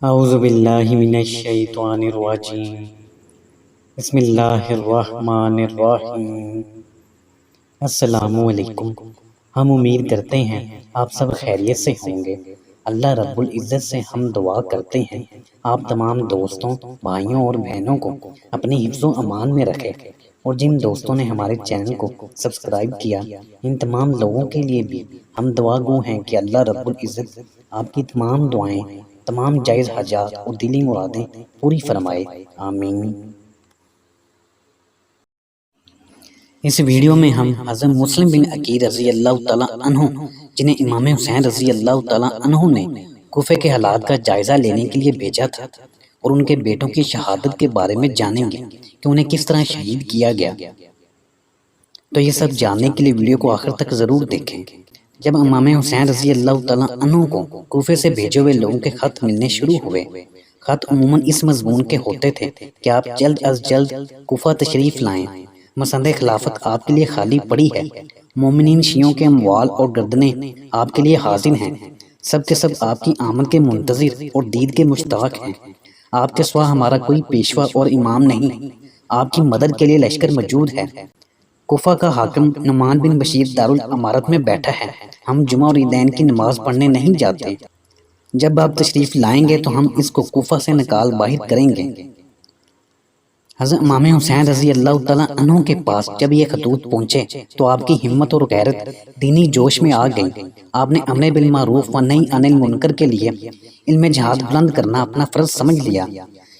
اعوذ باللہ من الشیطان الرجیم بسم اللہ الرحمن الرحیم۔ السلام علیکم۔ ہم امید کرتے ہیں آپ سب خیریت سے ہوں گے۔ اللہ رب العزت سے ہم دعا کرتے ہیں آپ تمام دوستوں، بھائیوں اور بہنوں کو اپنی حفظ و امان میں رکھے، اور جن دوستوں نے ہمارے چینل کو سبسکرائب کیا ان تمام لوگوں کے لیے بھی ہم دعا گو ہیں کہ اللہ رب العزت آپ کی تمام دعائیں، تمام جائز حاجات اور دلی مرادیں پوری فرمائے، آمین۔ اس ویڈیو میں ہم حضرت مسلم بن عقیل رضی اللہ تعالیٰ عنہ، جنہیں امام حسین رضی اللہ تعالیٰ عنہ نے کوفے کے حالات کا جائزہ لینے کے لیے بھیجا تھا، اور ان کے بیٹوں کی شہادت کے بارے میں جانیں گے کہ انہیں کس طرح شہید کیا گیا۔ تو یہ سب جاننے کے لیے ویڈیو کو آخر تک ضرور دیکھیں۔ جب امام حسین رضی اللہ تعالیٰ عنہ کو کوفے سے بھیجے ہوئے لوگوں کے خط ملنے شروع ہوئے، خط عموماً اس مضمون کے ہوتے تھے کہ آپ جلد از جلد کوفہ تشریف لائیں، مسند خلافت آپ کے لیے خالی پڑی ہے، مومنین شیعوں کے اموال اور گردنیں آپ کے لیے حاضر ہیں، سب کے سب آپ کی آمد کے منتظر اور دید کے مشتاق ہیں، آپ کے سوا ہمارا کوئی پیشوا اور امام نہیں، آپ کی مدد کے لیے لشکر موجود ہے، کوفہ کا حاکم نعمان بن بشیر دارالامارت میں بیٹھا ہے، ہم جمعہ اور عیدین کی نماز پڑھنے نہیں جاتے، جب آپ تشریف لائیں گے تو ہم اس کو کوفہ سے نکال باہر کریں گے۔ حضرت امام حسین رضی اللہ تعالیٰ عنہ کے پاس جب یہ خطوط پہنچے تو آپ کی ہمت اور غیرت دینی جوش میں آ گئی۔ آپ نے امر بالمعروف و نہی عن المنکر کے لیے علم جہاد بلند کرنا اپنا فرض سمجھ لیا۔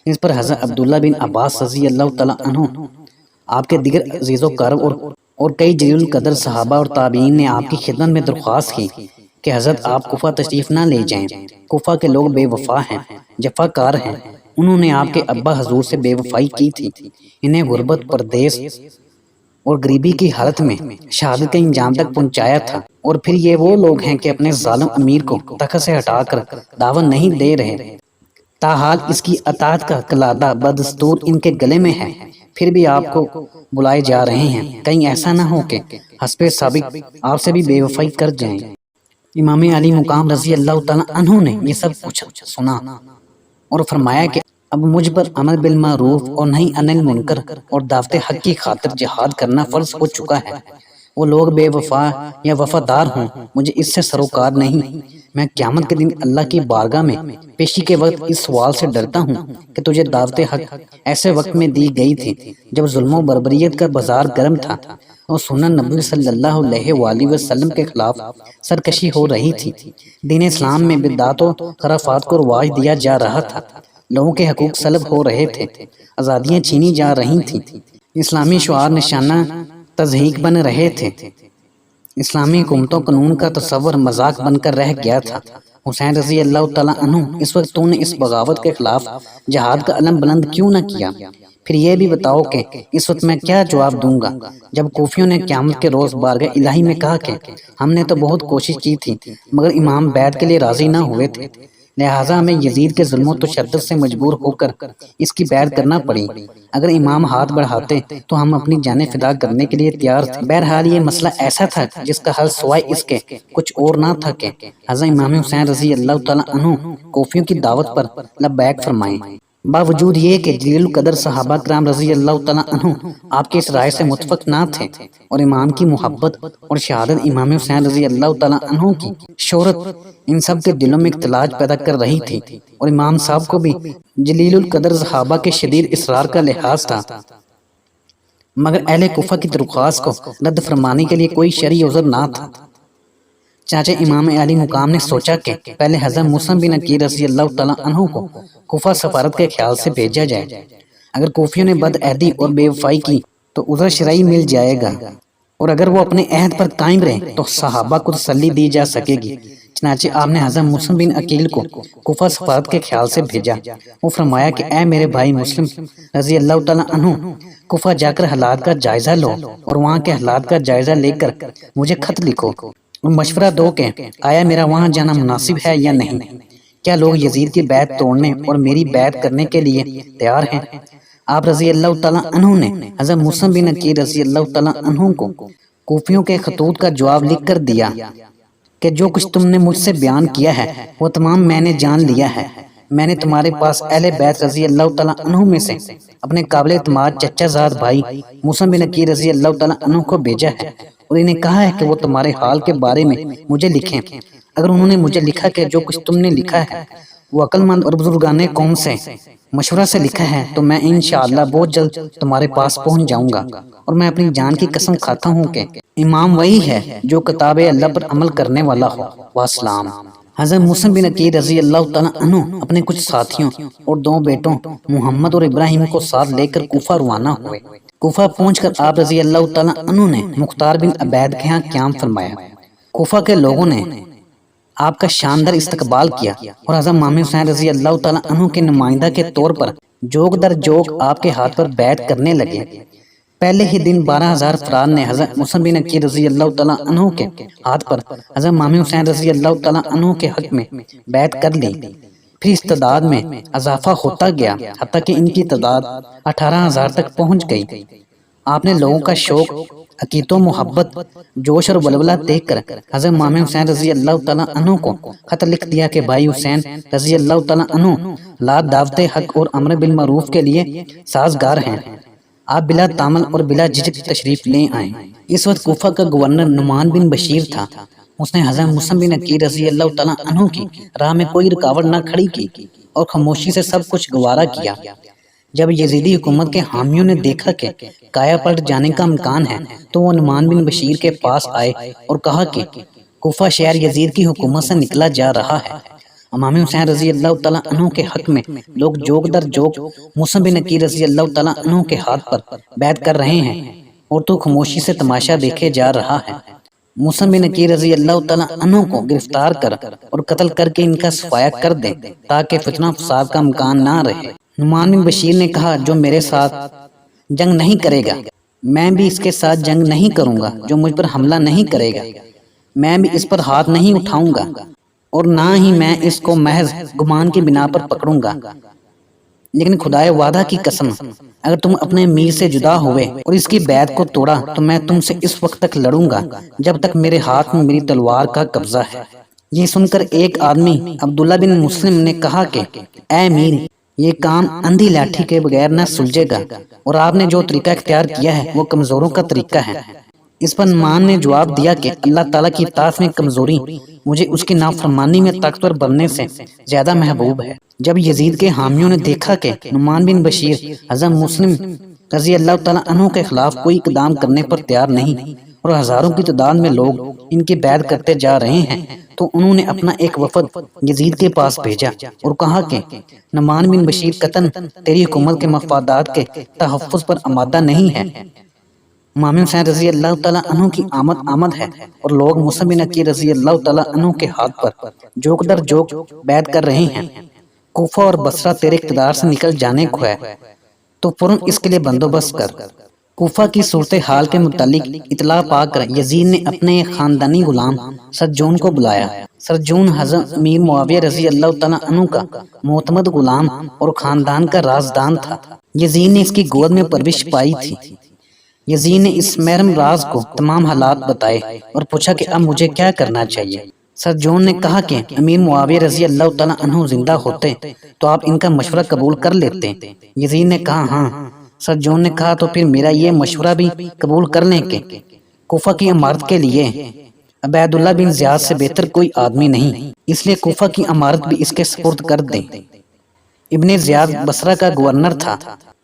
اس پر حضرت عبداللہ بن عباس رضی اللہ تعالیٰ عنہ، آپ کے دیگر عزیز و کرب اور کئی جلیل القدر صحابہ اور تابعین نے آپ کی خدمت میں درخواست کی کہ حضرت آپ کوفہ تشریف نہ لے جائیں، کوفہ کے لوگ بے وفا ہیں، جفا کار ہیں، انہوں نے آپ کے ابا حضور سے بے وفائی کی تھی، انہیں غربت، پردیس اور غریبی کی حالت میں شہادت کے انجام تک پہنچایا تھا، اور پھر یہ وہ لوگ ہیں کہ اپنے ظالم امیر کو تخت سے ہٹا کر دعوت نہیں دے رہے، تاحال اس کی اطاعت کا قلادہ بدستور ان کے گلے میں ہے، پھر بھی آپ کو بلائے جا رہے ہیں، کہیں ایسا نہ ہو کہ حسب سابق آپ سے بھی بے وفائی کر جائیں۔ امام علی مقام رضی اللہ تعالیٰ عنہ نے یہ سب کچھ سنا اور فرمایا کہ اب مجھ پر امر بالمعروف اور نہی عن المنکر اور دعوت حق کی خاطر جہاد کرنا فرض ہو چکا ہے، وہ لوگ بے وفا یا وفادار ہوں، مجھے اس سے سروکار نہیں، میں قیامت کے دن اللہ کی بارگاہ میں پیشی کے وقت اس سوال سے ڈرتا ہوں کہ تجھے دعوت حق ایسے وقت میں دی گئی تھی جب ظلم و بربریت کا بازار گرم تھا اور سنن نبی صلی اللہ علیہ وآلہ وسلم کے خلاف سرکشی ہو رہی تھی، دین اسلام میں بدعات و خرافات کو رواج دیا جا رہا تھا، لوگوں کے حقوق سلب ہو رہے تھے، آزادیاں چھینی جا رہی تھیں، اسلامی شعار نشانہ تضحیک بن رہے تھے، اسلامی حکومت و قانون کا تصور مذاق بن کر رہ گیا تھا۔ حسین رضی اللہ تعالیٰ عنہ، اس وقت تو نے اس بغاوت کے خلاف جہاد کا علم بلند کیوں نہ کیا؟ پھر یہ بھی بتاؤ کہ اس وقت میں کیا جواب دوں گا جب کوفیوں نے قیامت کے روز بارگاہ الہی میں کہا کہ ہم نے تو بہت کوشش کی تھی مگر امام بیعت کے لیے راضی نہ ہوئے تھے، لہٰذا ہمیں یزید کے ظلم و تشدد سے مجبور ہو کر اس کی بیعت کرنا پڑی، اگر امام ہاتھ بڑھاتے تو ہم اپنی جانیں فدا کرنے کے لیے تیار تھے۔ بہرحال یہ مسئلہ ایسا تھا جس کا حل سوائے اس کے کچھ اور نہ تھا کہ حضرت امام حسین رضی اللہ تعالیٰ عنہ کوفیوں کی دعوت پر لبیک فرمائیں، باوجود یہ کہ جلیل القدر صحابہ کرام رضی اللہ تعالیٰ عنہ آپ کے اس رائے سے متفق نہ تھے، اور امام کی محبت اور شہادت امام حسین رضی اللہ تعالیٰ عنہ کی شہرت ان سب کے دلوں میں اختلاج پیدا کر رہی تھی، اور امام صاحب کو بھی جلیل القدر صحابہ کے شدید اصرار کا لحاظ تھا، مگر اہل کوفہ کی درخواست کو رد فرمانے کے لیے کوئی شرعی عذر نہ تھا۔ چاچا امام علی مقام نے سوچا کہ پہلے حضرت مسلم بن عقیل رضی اللہ تعالیٰ عنہ کو کوفہ سفارت کے خیال سے بھیجا جائے، اگر کوفیوں نے بد عہدی اور بے وفائی کی تو عذر شرعی مل جائے گا، اور اگر وہ اپنے عہد پر قائم رہے تو صحابہ کو تسلی دی جا سکے گی۔ چنانچہ آپ نے حضرت مسلم بن عقیل کو کوفہ سفارت کے خیال سے بھیجا، وہ فرمایا کہ اے میرے بھائی مسلم رضی اللہ تعالیٰ عنہ، کوفہ جا کر حالات کا جائزہ لو اور وہاں کے حالات کا جائزہ لے کر مجھے خط لکھو اور مشورہ دو کہ آیا میرا وہاں جانا مناسب ہے یا نہیں، کیا لوگ یزید کی بیعت توڑنے اور میری بیعت کرنے کے لیے تیار ہیں؟ آپ رضی اللہ تعالیٰ عنہ نے حضرت مسلم بن عقیل رضی اللہ تعالیٰ عنہ کو کوفیوں کے خطوط کا جواب لکھ کر دیا کہ جو کچھ تم نے مجھ سے بیان کیا ہے وہ تمام میں نے جان لیا ہے، میں نے تمہارے پاس اہل بیت رضی اللہ تعالیٰ عنہ میں سے اپنے قابل اعتماد چچا زاد بھائی موسیٰ بن عقیل رضی اللہ تعالیٰ عنہ کو بھیجا ہے اور انہیں کہا ہے کہ وہ تمہارے حال کے بارے میں مجھے لکھیں۔ اگر انہوں نے مجھے لکھا کہ جو کچھ تم نے لکھا ہے وہ عقل مند اور بزرگان قوم سے مشورہ سے لکھا ہے تو میں انشاءاللہ بہت جلد تمہارے پاس پہنچ جاؤں گا، اور میں اپنی جان کی قسم کھاتا ہوں کہ امام وہی ہے جو کتاب اللہ پر عمل کرنے والا ہو۔ واسلام۔ حضرت موسیٰ بن عقیل رضی اللہ تعالیٰ عنہ اپنے کچھ ساتھیوں اور 2 بیٹوں محمد اور ابراہیم کو ساتھ لے کر کوفہ روانہ ہوئے۔ کوفہ پہنچ کر آپ رضی اللہ تعالیٰ عنہ نے مختار بن عبید کے ہاں قیام فرمایا۔ کوفہ کے لوگوں نے آپ کا شاندار استقبال کیا اور حضرت امام حسین رضی اللہ تعالیٰ عنہ کے نمائندہ کے طور پر جوگ در جوگ آپ کے ہاتھ پر بیعت کرنے لگے۔ پہلے ہی دن 12,000 افراد نے حضرت موسیٰ بن عقیل رضی اللہ تعالیٰ عنہ کے ہاتھ پر حضرت امام حسین رضی اللہ تعالیٰ عنہ کے حق میں بیعت کر لی۔ پھر اس تعداد میں اضافہ ہوتا گیا حتیٰ کہ ان کی تعداد 18,000 تک پہنچ گئی۔ آپ نے لوگوں کا شوق، عقیدت و محبت، جوش اور ولولہ دیکھ کر حضرت امام حسین رضی اللہ تعالیٰ عنہ کو خط لکھ دیا کہ بھائی حسین رضی اللہ تعالیٰ عنہ لا دعوت حق اور امر بالمعروف کے لیے سازگار ہیں، آپ بلا تامل اور بلا جھجک تشریف لے آئیں۔ اس وقت کوفہ کا گورنر نعمان بن بشیر تھا۔ اس نے حضرت موسیٰ بن عقیل رضی اللہ تعالیٰ عنہ کی راہ میں کوئی رکاوٹ نہ کھڑی کی اور خاموشی سے سب کچھ گوارا کیا۔ جب یزیدی حکومت کے حامیوں نے دیکھا کہ کایا پلٹ جانے کا امکان ہے تو وہ نعمان بن بشیر کے پاس آئے اور کہا کہ کوفہ شہر یزید کی حکومت سے نکلا جا رہا ہے۔ امام حسین رضی اللہ تعالیٰ عنہ کے حق میں لوگ جوگ در جوگ موسیٰ بن عقیل رضی اللہ تعالیٰ عنہ کے ہاتھ پر بیعت کر رہے ہیں اور تو خاموشی سے تماشا دیکھے جا رہا ہے۔ موسیٰ بن عقیل رضی اللہ تعالیٰ عنہ کو گرفتار کر اور قتل کر کے ان کا صفایا کر دے تاکہ فتنہ فساد کا امکان نہ رہے۔ نعمان بن بشیر نے کہا جو میرے ساتھ جنگ نہیں کرے گا میں بھی اس کے ساتھ جنگ نہیں کروں گا، جو مجھ پر حملہ نہیں کرے گا میں بھی اس پر ہاتھ نہیں اٹھاؤں گا، اور نہ ہی میں اس کو محض گمان کی بنا پر پکڑوں گا، لیکن خدائے وعدہ کی قسم اگر تم اپنے امیر سے جدا ہوئے اور اس کی بیعت کو توڑا تو میں تم سے اس وقت تک لڑوں گا جب تک میرے ہاتھ میں میری تلوار کا قبضہ ہے۔ یہ سن کر ایک آدمی عبداللہ بن مسلم نے کہا کہ اے امیر، یہ کام اندھی لاٹھی کے بغیر نہ سلجھے گا، اور آپ نے جو طریقہ اختیار کیا ہے وہ کمزوروں کا طریقہ ہے۔ اس پر نعمان نے جواب دیا کہ اللہ تعالیٰ کی اطاعت میں کمزوری مجھے اس کی نافرمانی میں طاقتور بننے سے زیادہ محبوب ہے۔ جب یزید کے حامیوں نے دیکھا کہ نعمان بن بشیر حضرت مسلم رضی اللہ تعالیٰ عنہ کے خلاف کوئی اقدام کرنے پر تیار نہیں اور ہزاروں کی تعداد میں لوگ ان کی بیعت کرتے جا رہے ہیں تو انہوں نے اپنا ایک وفد یزید کے پاس بھیجا اور کہا کہ نعمان بن بشیر قطعاً تیری حکومت کے مفادات کے تحفظ پر آمادہ نہیں ہے۔ امام حسین رضی اللہ تعالیٰ عنہ کی آمد ہے اور لوگ موسیٰ بن عقیل رضی اللہ تعالیٰ عنہ کے ہاتھ پر جوگ در جوگ بیعت کر رہے ہیں۔ کوفہ اور بصرہ تیرے اقتدار سے نکل جانے کو ہے تو فوراً اس کے لیے بندوبست کر۔ کوفہ کی صورتحال کے متعلق اطلاع پا کر یزید نے اپنے ایک خاندانی غلام سرجون کو بلایا۔ سرجون حضرت امیر معاویہ رضی اللہ تعالیٰ عنہ کا معتمد غلام اور خاندان کا رازدان تھا۔ یزید نے اس کی گود میں پرورش پائی تھی۔ یزید نے اس محرم راز کو تمام حالات بتائے اور پوچھا کہ اب مجھے کیا کرنا چاہیے۔ سرجون نے کہا کہ امیر معاویہ رضی اللہ تعالیٰ عنہ زندہ ہوتے تو آپ ان کا مشورہ قبول کر لیتے۔ یزید نے کہا ہاں۔ سرجون نے کہا تو پھر میرا یہ مشورہ بھی قبول کر لیں کہ کوفہ کی عمارت کے لیے عبید اللہ بن زیاد سے بہتر کوئی آدمی نہیں، اس لیے کوفہ کی عمارت بھی اس کے سپرد کر دیں۔ ابن زیاد بصرہ کا گورنر تھا۔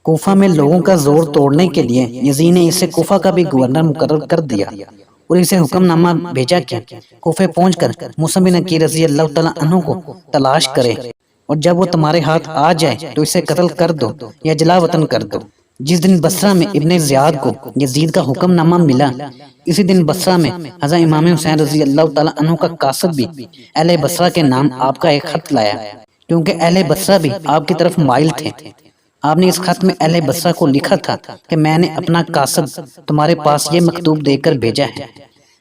کوفہ میں لوگوں کا زور توڑنے کے لیے یزید نے اسے کوفہ کا بھی گورنر مقرر کر دیا اور اسے حکم نامہ بھیجا کہ کوفہ پہنچ کر موسیٰ بن عقیل رضی اللہ تعالیٰ عنہ کو تلاش کرے اور جب وہ تمہارے ہاتھ آ جائے تو اسے قتل کر دو یا جلا وطن کر دو۔ جس دن بصرہ میں ابن زیاد کو یزید کا حکم نامہ ملا اسی دن بصرہ میں حضرت امام حسین رضی اللہ تعالیٰ عنہ کا قاصد بھی اہل بصرہ کے نام آپ کا ایک خط لایا، کیونکہ اہل بصرہ بھی آپ کی طرف مائل تھے۔ آپ نے اس خط میں اہل بصرہ کو لکھا تھا کہ میں نے اپنا قاصد تمہارے پاس یہ مکتوب دے کر بھیجا ہے،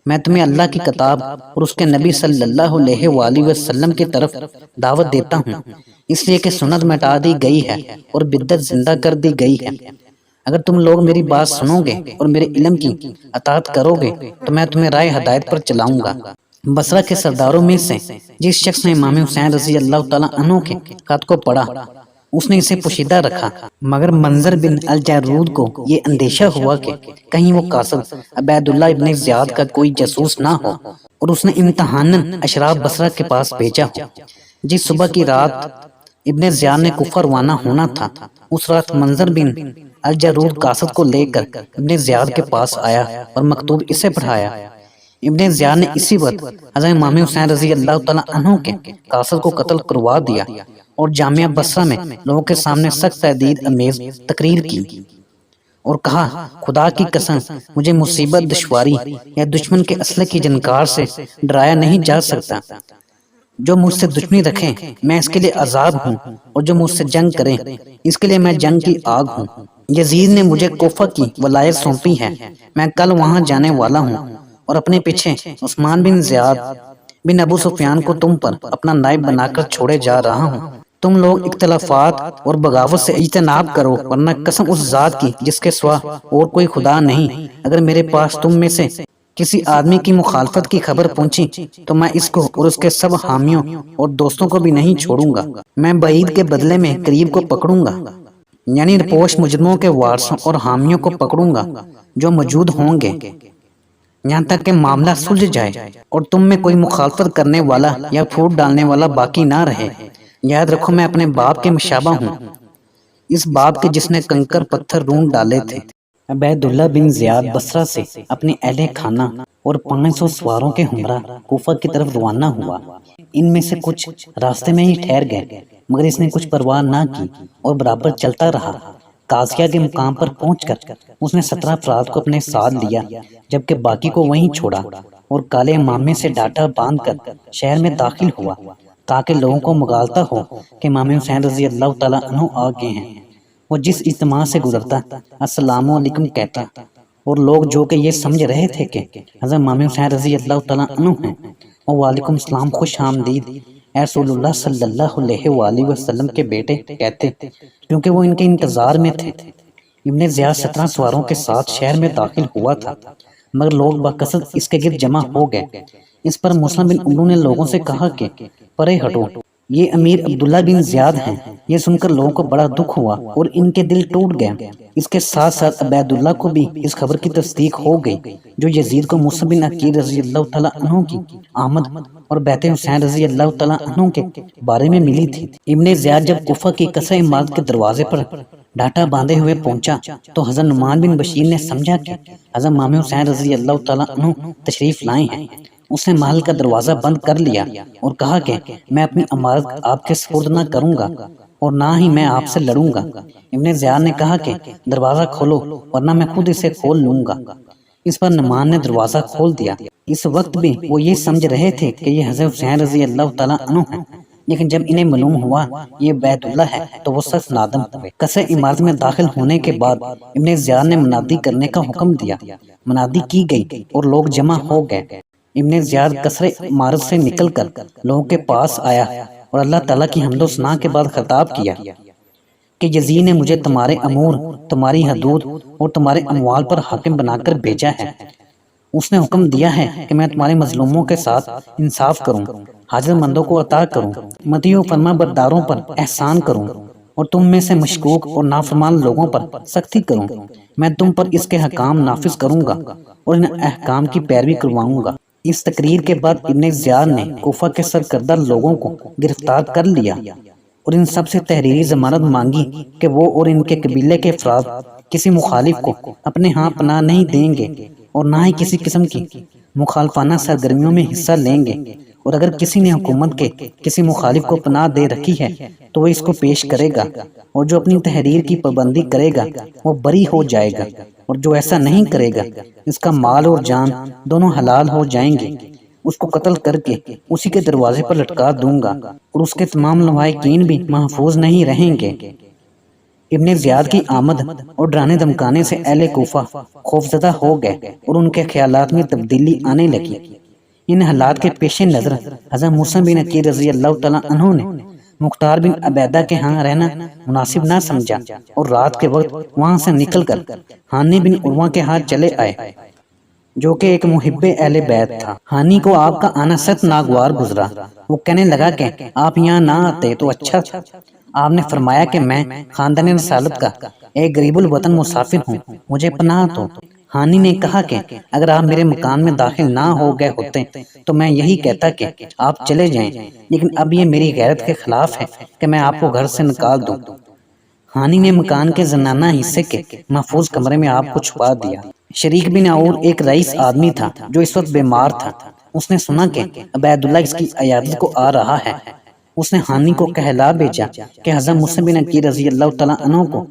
میں تمہیں اللہ کی کتاب اور اس کے نبی صلی اللہ علیہ وآلہ وسلم کی طرف دعوت دیتا ہوں، اس لیے کہ سنت مٹا دی گئی ہے اور بدعت زندہ کر دی گئی ہے۔ اگر تم لوگ میری بات سنو گے اور میرے علم کی اطاعت کرو گے تو میں تمہیں راہ ہدایت پر چلاؤں گا۔ بصرہ کے سرداروں میں سے جس شخص نے امام حسین رضی اللہ تعالیٰ عنہ کے خط کو پڑھا اس نے اسے پوشیدہ رکھا، مگر منظر بن الجارود کو یہ اندیشہ ہوا کہ کہیں وہ قاصد عبید اللہ ابن زیاد کا کوئی جاسوس نہ ہو، اور اس نے امتحاناً اشراف بصرہ کے پاس بھیجا ہو۔ جس صبح کی رات ابن زیاد نے کوفہ روانہ ہونا تھا، اس رات منظر بن الجارود قاصد کو لے کر ابن زیاد کے پاس آیا اور مکتوب اسے پڑھایا۔ ابن زیاد نے اسی وقت حضرت امام حسین رضی اللہ تعالیٰ عنہ کے قاصد کو قتل کروا دیا اور جامعہ بصرہ میں لوگوں کے سامنے سخت تہدید امیز تقریر کی اور کہا، خدا کی قسم مجھے مصیبت، دشواری یا دشمن کے اسلحے کی جنکار سے ڈرایا نہیں جا سکتا۔ جو مجھ سے دشمنی رکھے میں اس کے لیے عذاب ہوں، اور جو مجھ سے جنگ کرے اس کے لیے میں جنگ کی آگ ہوں۔ یزید نے مجھے کوفہ کی ولایت سونپی ہے، میں کل وہاں جانے والا ہوں اور اپنے پیچھے عثمان بن زیاد بن ابو سفیان کو تم پر اپنا نائب بنا کر چھوڑے جا رہا ہوں۔ تم لوگ اختلافات اور بغاوت سے اجتناب کرو، ورنہ قسم اس ذات کی جس کے سوا اور کوئی خدا نہیں، اگر میرے پاس تم میں سے کسی آدمی کی مخالفت کی خبر پہنچی تو میں اس کو اور اس کے سب حامیوں اور دوستوں کو بھی نہیں چھوڑوں گا۔ میں بعید کے بدلے میں قریب کو پکڑوں گا، یعنی پوش مجرموں کے وارثوں اور حامیوں کو پکڑوں گا جو موجود ہوں گے، یہاں تک کہ معاملہ سلجھ جائے اور تم میں کوئی مخالفت کرنے والا یا پھوٹ ڈالنے والا باقی نہ رہے۔ یاد رکھو میں اپنے باپ کے مشابہ ہوں، اس باپ کے جس نے کنکر پتھر رون ڈالے تھے۔ عبید اللہ بن زیاد بصرہ سے اپنے اہل خانہ اور 500 سواروں کے ہمراہ کوفہ کی طرف روانہ ہوا۔ ان میں سے کچھ راستے میں ہی ٹھہر گئے، مگر اس نے کچھ پرواہ نہ کی اور برابر چلتا رہا۔ قاضیہ کے مقام پر پہنچ کر اس نے 17 افراد کو اپنے ساتھ لیا، جبکہ باقی کو وہیں چھوڑا اور کالے امامے سے ڈاٹا باندھ کر شہر میں داخل ہوا تاکہ لوگوں کو مغالطہ ہو کہ امام حسین رضی اللہ تعالیٰ عنہ آ گئے ہیں۔ وہ جس اجتماع سے گزرتا السلام علیکم کہتا، اور لوگ جو کہ یہ سمجھ رہے تھے کہ حضرت امام حسین رضی اللہ تعالیٰ عنہ ہیں، وہ وعلیکم السلام خوش آمدید اے رسول اللہ صلی اللہ علیہ وآلہ وسلم کے بیٹے کہتے، کیونکہ وہ ان کے انتظار میں تھے۔ ابن زیاد 17 سواروں کے ساتھ شہر میں داخل ہوا تھا، مگر لوگ بکثرت اس کے گرد جمع ہو گئے۔ اس پر مسلم بن عمرو نے لوگوں سے کہا کہ پرے ہٹو، یہ امیر عبداللہ بن زیاد ہیں۔ یہ سن کر لوگوں کو بڑا دکھ ہوا اور ان کے دل ٹوٹ گئے۔ اس کے ساتھ ساتھ عبید اللہ کو بھی اس خبر کی تصدیق ہو گئی جو یزید کو مصعب بن عقیل رضی اللہ تعالیٰ عنہ کی آمد اور بیعت حسین رضی اللہ تعالیٰ عنہ کے بارے میں ملی تھی۔ ابن زیاد جب کوفہ کی قصر عمارت کے دروازے پر ڈاٹا باندھے ہوئے پہنچا تو حضرت نعمان بن بشیر نے سمجھا کہ حضرت امام حسین رضی اللہ تعالیٰ عنہ تشریف لائے ہیں۔ اس نے محل کا دروازہ بند کر لیا اور کہا کہ میں اپنی عمارت آپ کے سپرد نہ کروں گا اور نہ ہی میں آپ سے لڑوں گا۔ ابن زیاد نے کہا کہ دروازہ کھولو ورنہ میں خود اسے کھول لوں گا۔ اس پر نعمان نے دروازہ کھول دیا۔ اس وقت بھی وہ یہ سمجھ رہے تھے کہ یہ حضرت حسین رضی اللہ تعالیٰ عنہ ہیں، لیکن جب انہیں معلوم ہوا یہ بیت اللہ ہے تو وہ سخت نادم ہوئے۔ قصر عمارت میں داخل ہونے کے بعد ابن زیاد نے منادی کرنے کا حکم دیا۔ منادی کی گئی اور لوگ جمع ہو گئے۔ ابن زیاد قصر عمارت سے نکل کر لوگوں کے پاس آیا اور اللہ تعالیٰ کی حمد و ثنا کے بعد خطاب کیا کہ یزید نے مجھے تمہارے امور، تمہاری حدود اور تمہارے اموال پر حاکم بنا کر بھیجا ہے۔ اس نے حکم دیا ہے کہ میں تمہارے مظلوموں کے ساتھ انصاف کروں، حاجت مندوں کو عطا کروں، مطیع و فرما برداروں پر احسان کروں اور تم میں سے مشکوک اور نافرمان لوگوں پر سختی کروں۔ میں تم پر اس کے حکام نافذ کروں گا اور ان احکام کی پیروی کرواؤں گا۔ اس تقریر کے بعد ابن زیاد نے کوفہ کے سرکردہ لوگوں کو گرفتار کر لیا اور ان سب سے تحریری ضمانت مانگی کہ وہ اور ان کے قبیلے کے افراد کسی مخالف کو اپنے ہاں پناہ نہیں دیں گے اور نہ ہی کسی قسم کی مخالفانہ سرگرمیوں میں حصہ لیں گے، اور اگر کسی نے حکومت کے کسی مخالف کو پناہ دے رکھی ہے تو وہ اس کو پیش کرے گا، اور جو اپنی تحریر کی پابندی کرے گا وہ بری ہو جائے گا، اور جو ایسا نہیں کرے گا اس کا مال اور جان دونوں حلال ہو جائیں گے۔ اس کو قتل کر کے اسی کے دروازے پر لٹکا دوں گا اور اس کے تمام لواحقین بھی محفوظ نہیں رہیں گے۔ ابن زیاد کی آمد اور ڈرانے دھمکانے سے اہل کوفہ خوفزدہ ہو گئے اور ان کے خیالات میں تبدیلی آنے لگی۔ ان حالات کے پیش نظر حضرت موسیٰ بن عقیل رضی اللہ تعالیٰ عنہ نے مختار بن عبیدہ کے ہاں رہنا مناسب نہ سمجھا اور رات کے وقت وہاں سے نکل کر ہانی بن عروہ کے ہاں چلے آئے۔ جو کہ ایک محب اہل بیت تھا۔ ہانی کو آپ کا آنا سخت ناگوار گزرا۔ وہ کہنے لگا کہ آپ یہاں نہ آتے تو اچھا تھا۔ آپ نے فرمایا کہ میں خاندان رسالت کا ایک غریب الوطن مسافر ہوں، مجھے پناہ دو۔ ہانی نے کہا کہ اگر آپ میرے مکان میں داخل نہ ہو گئے ہوتے تو میں یہی کہتا کہ آپ چلے جائیں، لیکن اب یہ میری غیرت کے خلاف ہے کہ میں آپ کو گھر سے نکال دوں۔ ہانی نے مکان کے زنانہ حصے کے محفوظ کمرے میں آپ کو چھپا دیا۔ شریک بن عور ایک رئیس آدمی تھا جو اس وقت بیمار تھا۔ اس نے سنا کہ عبید اللہ اس کی عیادت کو آ رہا ہے۔ اس نے ہانی کو کہلا بھیجا کہ حضرت مسلم بن عقیل رضی اللہ تعالیٰ عنہ کو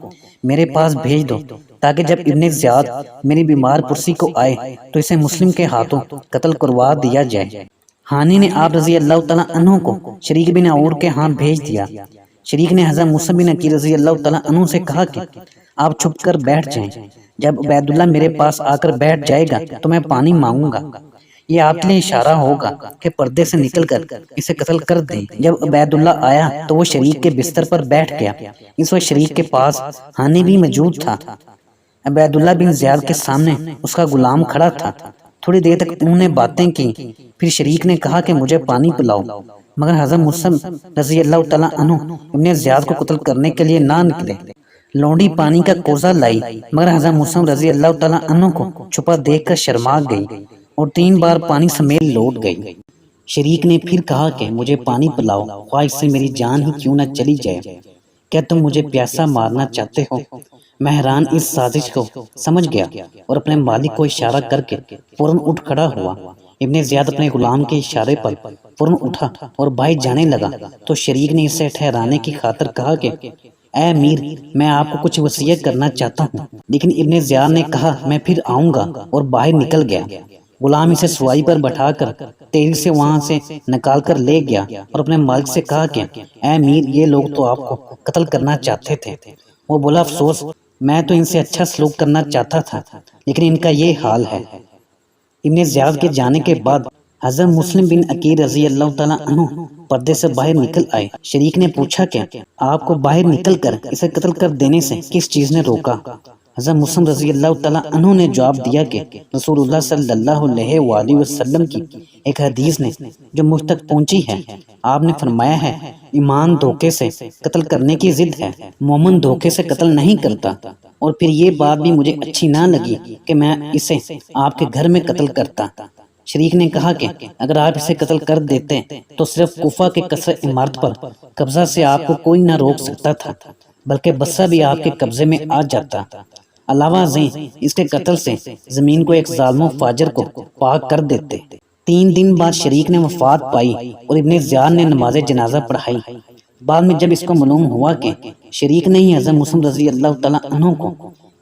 میرے پاس بھیج دو، تاکہ جب ابن زیاد میری بیمار پرسی کو آئے تو اسے مسلم کے ہاتھوں قتل کروا دیا جائے۔ ہانی نے آپ رضی اللہ تعالیٰ عنہ کو شریک بن عور کے ہاں بھیج دیا۔ شریک نے حضرت مسلم بن عقیل رضی اللہ تعالیٰ عنہ سے کہا کہ آپ چھپ کر بیٹھ جائیں، جب عبید اللہ میرے پاس آ کر بیٹھ جائے گا تو میں پانی مانگوں گا۔ یہ آپ کے لیے اشارہ ہوگا کہ پردے سے نکل کر اسے قتل کر دیں۔ جب عبید اللہ آیا تو وہ شریک کے بستر پر بیٹھ گیا۔ اس وقت شریک کے پاس ہانی بھی موجود تھا۔ عبید اللہ بن زیاد کے سامنے اس کا غلام کھڑا تھا۔ تھوڑی دیر تک انہوں نے باتیں کی، پھر شریک نے کہا کہ مجھے پانی پلاؤ، مگر حضرت مسلم رضی اللہ تعالیٰ عنہ ابن زیاد کو قتل کرنے کے لیے نہ نکلے۔ لونڈی پانی کا کوزہ لائی، مگر حضرت مسلم رضی اللہ تعالیٰ عنہ کو چھپا دیکھ کر شرما گئی اور 3 بار پانی سمیت لوٹ گئی۔ شریک نے پھر کہا کہ مجھے پانی پلاؤ، خواہ اس سے میری جان ہی کیوں نہ چلی جائے۔ کیا تم مجھے پیاسا مارنا چاہتے ہو؟ میں حیران اس سازش کو سمجھ گیا اور اپنے مالک کو اشارہ کر کے فوراً اٹھ کھڑا ہوا۔ ابن زیاد اپنے غلام کے اشارے پر فوراً اٹھا اور باہر جانے لگا تو شریک نے اسے ٹھہرانے کی خاطر کہا کہ اے امیر، میں آپ کو کچھ وصیت کرنا چاہتا ہوں۔ لیکن ابن زیاد نے کہا میں پھر آؤں گا اور باہر نکل گیا۔ غلام اسے سوائی پر بٹھا کر تیزی سے وہاں سے نکال کر لے گیا اور اپنے مالک سے کہا کہ اے امیر، یہ لوگ تو آپ کو قتل کرنا چاہتے تھے۔ وہ بولا افسوس، میں تو ان سے اچھا سلوک کرنا چاہتا تھا، لیکن ان کا یہ حال ہے۔ ابن زیاد کے جانے کے بعد حضرت مسلم بن عقیل رضی اللہ تعالیٰ عنہ پردے سے باہر نکل آئے۔ شریک نے پوچھا کہ آپ کو باہر نکل کر اسے قتل کر دینے سے کس چیز نے روکا؟ حضرت مسلم رضی اللہ تعالیٰ عنہ نے جواب دیا کہ رسول اللہ صلی اللہ علیہ وآلہ وسلم کی ایک حدیث نے جو مجھ تک پہنچی ہے۔ آپ نے فرمایا ہے ایمان دھوکے سے قتل کرنے کی ضد ہے، مومن دھوکے سے قتل نہیں کرتا۔ اور پھر یہ بات بھی مجھے اچھی نہ لگی کہ میں اسے آپ کے گھر میں قتل کرتا۔ شریک نے کہا کہ اگر آپ اسے قتل کر دیتے تو صرف کوفہ کے قصر عمارت پر قبضہ سے آپ کو کوئی نہ روک سکتا تھا، بلکہ بصرہ بھی آپ کے قبضے میں آ جاتا۔ علاوہ ازیں اس کے قتل سے زمین کو ایک ظالم و فاجر کو پاک کر دیتے۔ 3 دن بعد شریک نے وفات پائی اور ابن زیاد نے نماز جنازہ پڑھائی۔ بعد میں جب اس کو معلوم ہوا کہ شریک نے ہی حضرت مسلم رضی اللہ تعالیٰ عنہ کو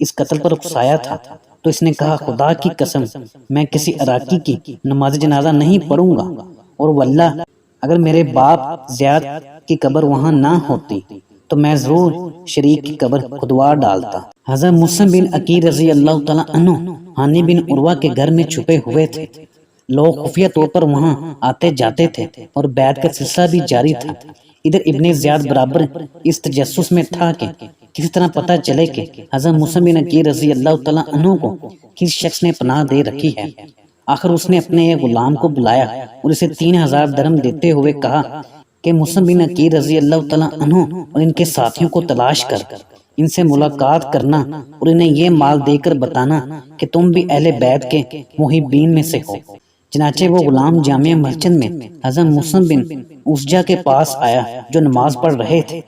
اس قتل پر اکسایا تھا تو اس نے کہا خدا کی قسم میں کسی عراقی کی نماز جنازہ نہیں پڑھوں گا، اور واللہ اگر میرے باپ زیاد کی قبر وہاں نہ ہوتی تو میں ضرور شریک کی قبر کھدوا ڈالتا۔ حضرت مسلم بن عقیل رضی اللہ تعالیٰ عنہ ہانی بن عروہ کے گھر میں چھپے ہوئے تھے۔ لوگ خفیہ طور پر وہاں آتے جاتے تھے اور بیعت کا سلسلہ بھی جاری تھا۔ ادھر ابن زیاد برابر اس تجسس میں تھا کہ کسی طرح پتہ چلے کہ حضرت مسلم بن عقیل رضی اللہ تعالیٰ عنہ کو کس شخص نے پناہ دے رکھی ہے۔ آخر اس نے اپنے ایک غلام کو بلایا اور اسے 3000 درہم دیتے ہوئے کہا کہ مسلم بن عقیل رضی اللہ تعالیٰ عنہ اور ان کے ساتھیوں کو تلاش کر ان سے ملاقات کرنا اور انہیں یہ مال دے کر بتانا کہ تم بھی اہل بیت کے محبین میں سے ہو۔ چنانچہ وہ غلام جامع مسجد میں حضرت مسلم بن اسجا کے پاس آیا جو نماز پڑھ رہے تھے۔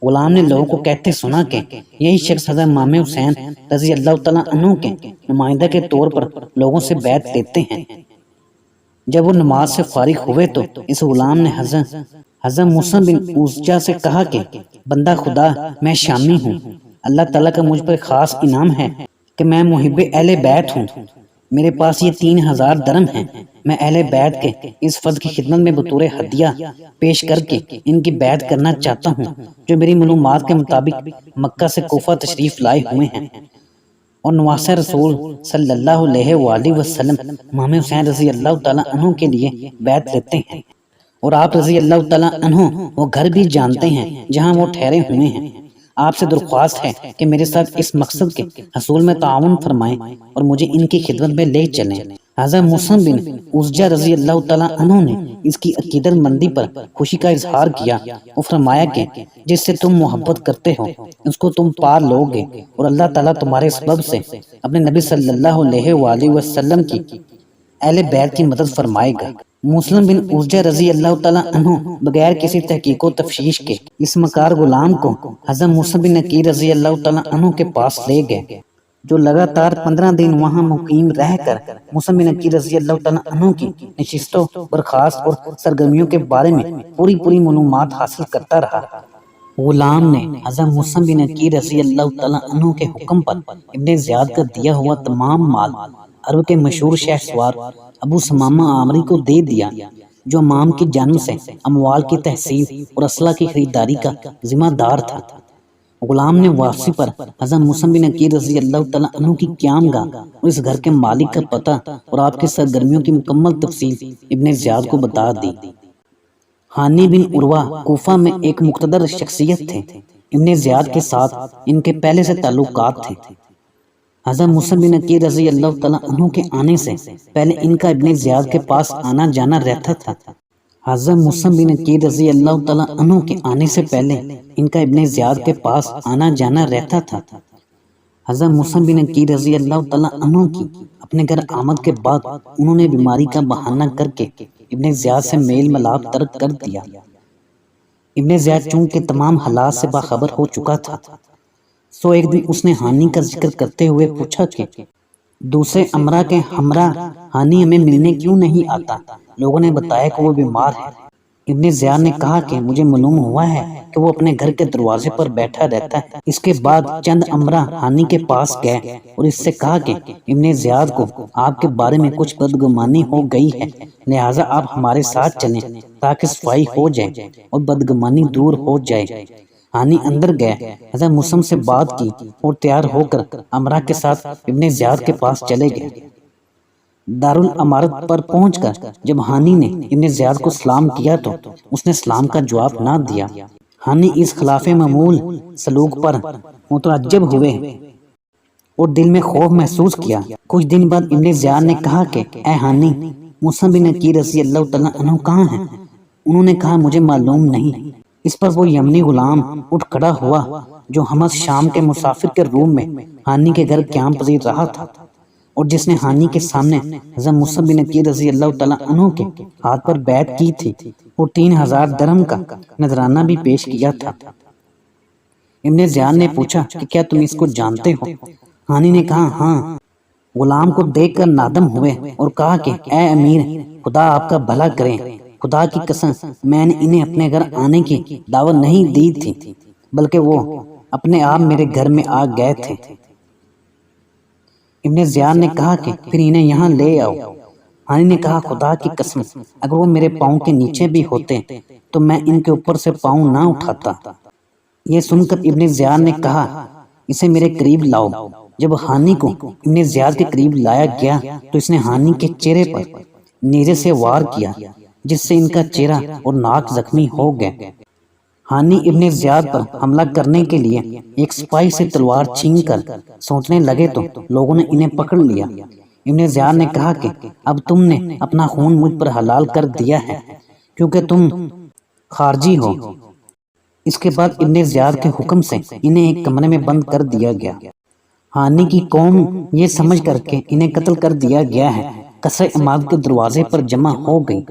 غلام نے لوگوں کو کہتے سنا کہ یہی شخص حضرت امام حسین رضی اللہ تعالیٰ عنہ کے نمائندہ کے طور پر لوگوں سے بیعت لیتے ہیں۔ جب وہ نماز سے فارغ ہوئے تو اس غلام نے حضرت مسلم بن اسجا سے کہا کہ بندہ خدا میں شامی ہوں، اللہ تعالیٰ کا مجھ پر خاص انعام ہے کہ میں محب اہل بیت ہوں۔ میرے پاس یہ 3000 درہم ہیں، میں اہل بیت کے اس فرد کی خدمت میں بطور ہدیہ پیش کر کے ان کی بیعت کرنا چاہتا ہوں جو میری معلومات کے مطابق مکہ سے کوفہ تشریف لائے ہوئے ہیں اور نواسہ رسول صلی اللہ علیہ وآلہ وسلم امام حسین رضی اللہ تعالیٰ عنہ کے لیے بیعت لیتے ہیں، اور آپ رضی اللہ تعالیٰ عنہ وہ گھر بھی جانتے ہیں جہاں وہ ٹھہرے ہوئے ہیں۔ آپ سے درخواست ہے کہ میرے ساتھ اس مقصد کے حصول میں تعاون فرمائیں اور مجھے ان کی خدمت میں لے چلیں۔ حضرت مسلم بن عزجہ رضی اللہ تعالیٰ عنہ نے اس کی عقیدت مندی پر خوشی کا اظہار کیا اور فرمایا کہ جس سے تم محبت کرتے ہو اس کو تم پا لو گے، اور اللہ تعالیٰ تمہارے سبب سے اپنے نبی صلی اللہ علیہ وآلہ وسلم کی اہل بیت کی مدد فرمائے گا۔ مسلم بن عزجہ رضی اللہ تعالیٰ عنہ بغیر کسی تحقیق و تفتیش کے اس مکار غلام کو حضرت مسلم بن عقیل رضی اللہ تعالیٰ عنہ کے پاس لے گئے، جو لگاتار 15 دن وہاں مقیم رہ کر مسلم بن عقیل رضی اللہ تعالیٰ عنہ کی نشستوں، برخاست اور سرگرمیوں کے بارے میں پوری معلومات حاصل کرتا رہا۔ غلام نے حضرت مسلم بن عقیل رضی اللہ تعالیٰ عنہ کے حکم پر ابن زیاد کا دیا ہوا تمام مال عرب کے مشہور شہ سوار ابو ثمامہ عامری کو دے دیا، جو امام کی جانب سے اموال کی تحصیل اور اسلحہ کی خریداری کا ذمہ دار تھا۔ غلام نے واپسی پر حضرت مسلم بن عقیل رضی اللہ تعالیٰ عنہ کی قیام گاہ اور اس گھر کے مالک کا پتہ اور آپ کی سرگرمیوں کی مکمل تفصیل ابن زیاد کو بتا دی۔ ہانی بن عروہ کوفہ میں ایک مقتدر شخصیت تھے۔ ابن زیاد کے ساتھ ان کے پہلے سے تعلقات تھے۔ حضرت مسلم بن عقیل رضی اللہ تعالیٰ عنہ کے آنے سے پہلے ان کا ابن زیاد کے پاس آنا جانا رہتا تھا۔ حضرت مسلم بن عقیل رضی اللہ تعالیٰ عنہ کے آنے سے پہلے ان کا ابن زیاد کے پاس آنا جانا رہتا تھا۔ حضرت مسلم بن عقیل رضی اللہ تعالیٰ عنہ کی اپنے گھر آمد کے بعد انہوں نے بیماری کا بہانہ کر کے ابن زیاد سے میل ملاپ ترک کر دیا۔ ابن زیاد چونکہ تمام حالات سے باخبر ہو چکا تھا، سو ایک دن اس نے ہانی کا ذکر کرتے ہوئے پوچھا کہ دوسرے امرا کے ہمراہ ہانی ہمیں ملنے کیوں نہیں آتا؟ لوگوں نے بتایا کہ وہ بیمار ہے۔ ابن زیاد نے کہا کہ مجھے معلوم ہوا ہے کہ وہ اپنے گھر کے دروازے پر بیٹھا رہتا ہے۔ اس کے بعد چند امرا ہانی کے پاس گئے اور اس سے کہا کہ ابن زیاد کو آپ کے بارے میں کچھ بدگمانی ہو گئی ہے، لہٰذا آپ ہمارے ساتھ چلیں تاکہ صفائی ہو جائے اور بدگمانی دور ہو جائے۔ ہانی اندر گئے، حضرت مسلم سے بات کی اور تیار ہو کر امرا کے ساتھ ابن زیاد کے پاس چلے گئے۔ دارالامارت پر پہنچ کر جب ہانی نے ابن زیاد کو سلام کیا تو اس نے سلام کا جواب نہ دیا۔ ہانی اس خلاف معمول سلوک پر متعجب ہوئے اور دل میں خوف محسوس کیا۔ کچھ دن بعد ابن زیاد نے کہا کہ اے ہانی، مسلم بن عقیل رضی اللہ تعالیٰ عنہ کہاں ہیں؟ انہوں نے کہا مجھے معلوم نہیں۔ اس پر وہ یمنی غلام اٹھ کھڑا ہوا جو حمص شام کے مسافر کے روم میں ہانی کے گھر قیام پذیر رہا تھا، اور جس نے ہانی کے سامنے حضرت مسلم بن عقیل رضی اللہ تعالیٰ عنہ کے ہاتھ پر بیعت کی تھی اور 3000 درہم کا نذرانہ بھی پیش کیا تھا۔ ابن زیاد نے پوچھا کہ کیا تم اس کو جانتے ہو؟ ہانی نے کہا ہاں۔ غلام کو دیکھ کر نادم ہوئے اور کہا کہ اے امیر، خدا آپ کا بھلا کرے، خدا کی قسم میں نے انہیں اپنے گھر آنے کی دعوت نہیں دی تھی، بلکہ وہ اپنے آپ میرے گھر میں آ گئے تھے۔ ابن زیاد نے کہا کہ پھر انہیں یہاں لے آؤ۔ ہانی نے کہا خدا کی قسم اگر وہ میرے پاؤں کے نیچے بھی ہوتے تو میں ان کے اوپر سے پاؤں نہ اٹھاتا۔ یہ سن کر ابن زیاد نے کہا اسے میرے قریب لاؤ۔ جب ہانی کو ابن زیاد کے قریب لایا گیا تو اس نے ہانی کے چہرے پر نیزے سے وار کیا، جس سے ان کا چہرہ اور ناک زخمی ہو گئے۔ ہانی ابن زیاد پر حملہ کرنے کے لیے ایک سپاہی سے تلوار چھین کر سوچنے لگے تو لوگوں نے انہیں پکڑ لیا۔ ابن زیاد نے کہا کہ اب تم نے اپنا خون مجھ پر حلال کر دیا ہے کیونکہ تم خارجی ہو۔ اس کے بعد ابن زیاد کے حکم سے انہیں ایک کمرے میں بند کر دیا گیا۔ ہانی کی قوم یہ سمجھ کر کے انہیں قتل کر دیا گیا ہے قصر عمارت کے دروازے پر جمع ہو گئی۔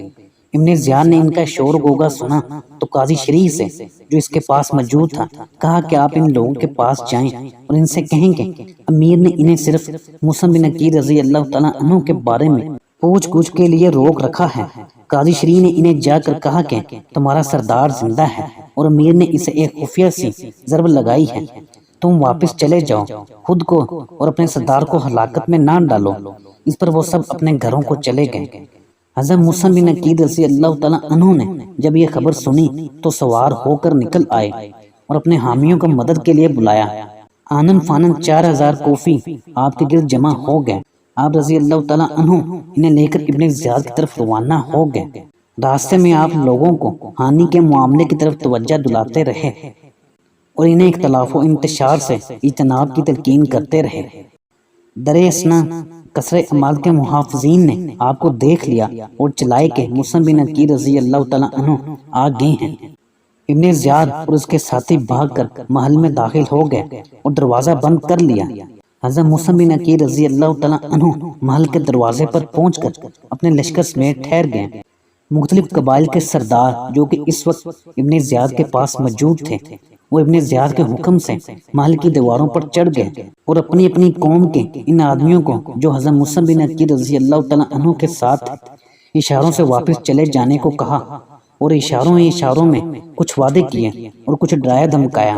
ابن زیاد نے ان کا شور غوغا سنا تو قاضی شریح سے جو اس کے پاس موجود تھا کہا کہ آپ ان لوگوں کے پاس جائیں اور ان سے کہیں کہ امیر نے انہیں صرف مسلم بن عقیل رضی اللہ تعالیٰ عنہ کے بارے میں پوچھ گچھ کے لیے روک رکھا ہے۔ قاضی شریح نے انہیں جا کر کہا کہ تمہارا سردار زندہ ہے اور امیر نے اسے ایک خفیہ سی ضرب لگائی ہے، تم واپس چلے جاؤ، خود کو اور اپنے سردار کو ہلاکت میں نہ ڈالو۔ اس پر وہ سب اپنے گھروں کو چلے گئے۔ حضرت مسلم بن عقیل رضی اللہ تعالیٰ عنہ نے جب یہ خبر سنی تو سوار ہو کر نکل آئے اور اپنے حامیوں کو مدد کے لیے بلایا۔ آنن فانن 4000 کوفی آپ کے گرد جمع ہو گئے۔ آپ رضی اللہ تعالیٰ عنہ انہیں لے کر ابن زیاد کی طرف روانہ ہو گئے۔ راستے میں آپ لوگوں کو ہانی کے معاملے کی طرف توجہ دلاتے رہے اور انہیں اختلاف و انتشار سے اجتناب کی تلقین کرتے رہے۔ درے اسنا کثر اعمال کے محافظین نے آپ کو دیکھ لیا اور چلائے کہ مسلم بن عقیل رضی اللہ تعالیٰ عنہ آ گئے ہیں۔ ابن زیاد اور اس کے ساتھی بھاگ کر محل میں داخل ہو گئے اور دروازہ بند کر لیا۔ حضرت مسلم بن عقیل رضی اللہ تعالیٰ عنہ محل کے دروازے پر پہنچ کر اپنے لشکر سمیت ٹھہر گئے۔ مختلف قبائل کے سردار جو کہ اس وقت ابن زیاد کے پاس موجود تھے، وہ ابن زیاد کے حکم سے محل کی دیواروں پر چڑھ گئے اور اپنی اپنی قوم کے ان آدمیوں کو جو حضرت مسلم بن عقیل رضی اللہ تعالیٰ عنہ کے ساتھ اشاروں سے واپس چلے جانے کو کہا، اور اشاروں میں کچھ وعدے کیے اور کچھ ڈرایا دھمکایا۔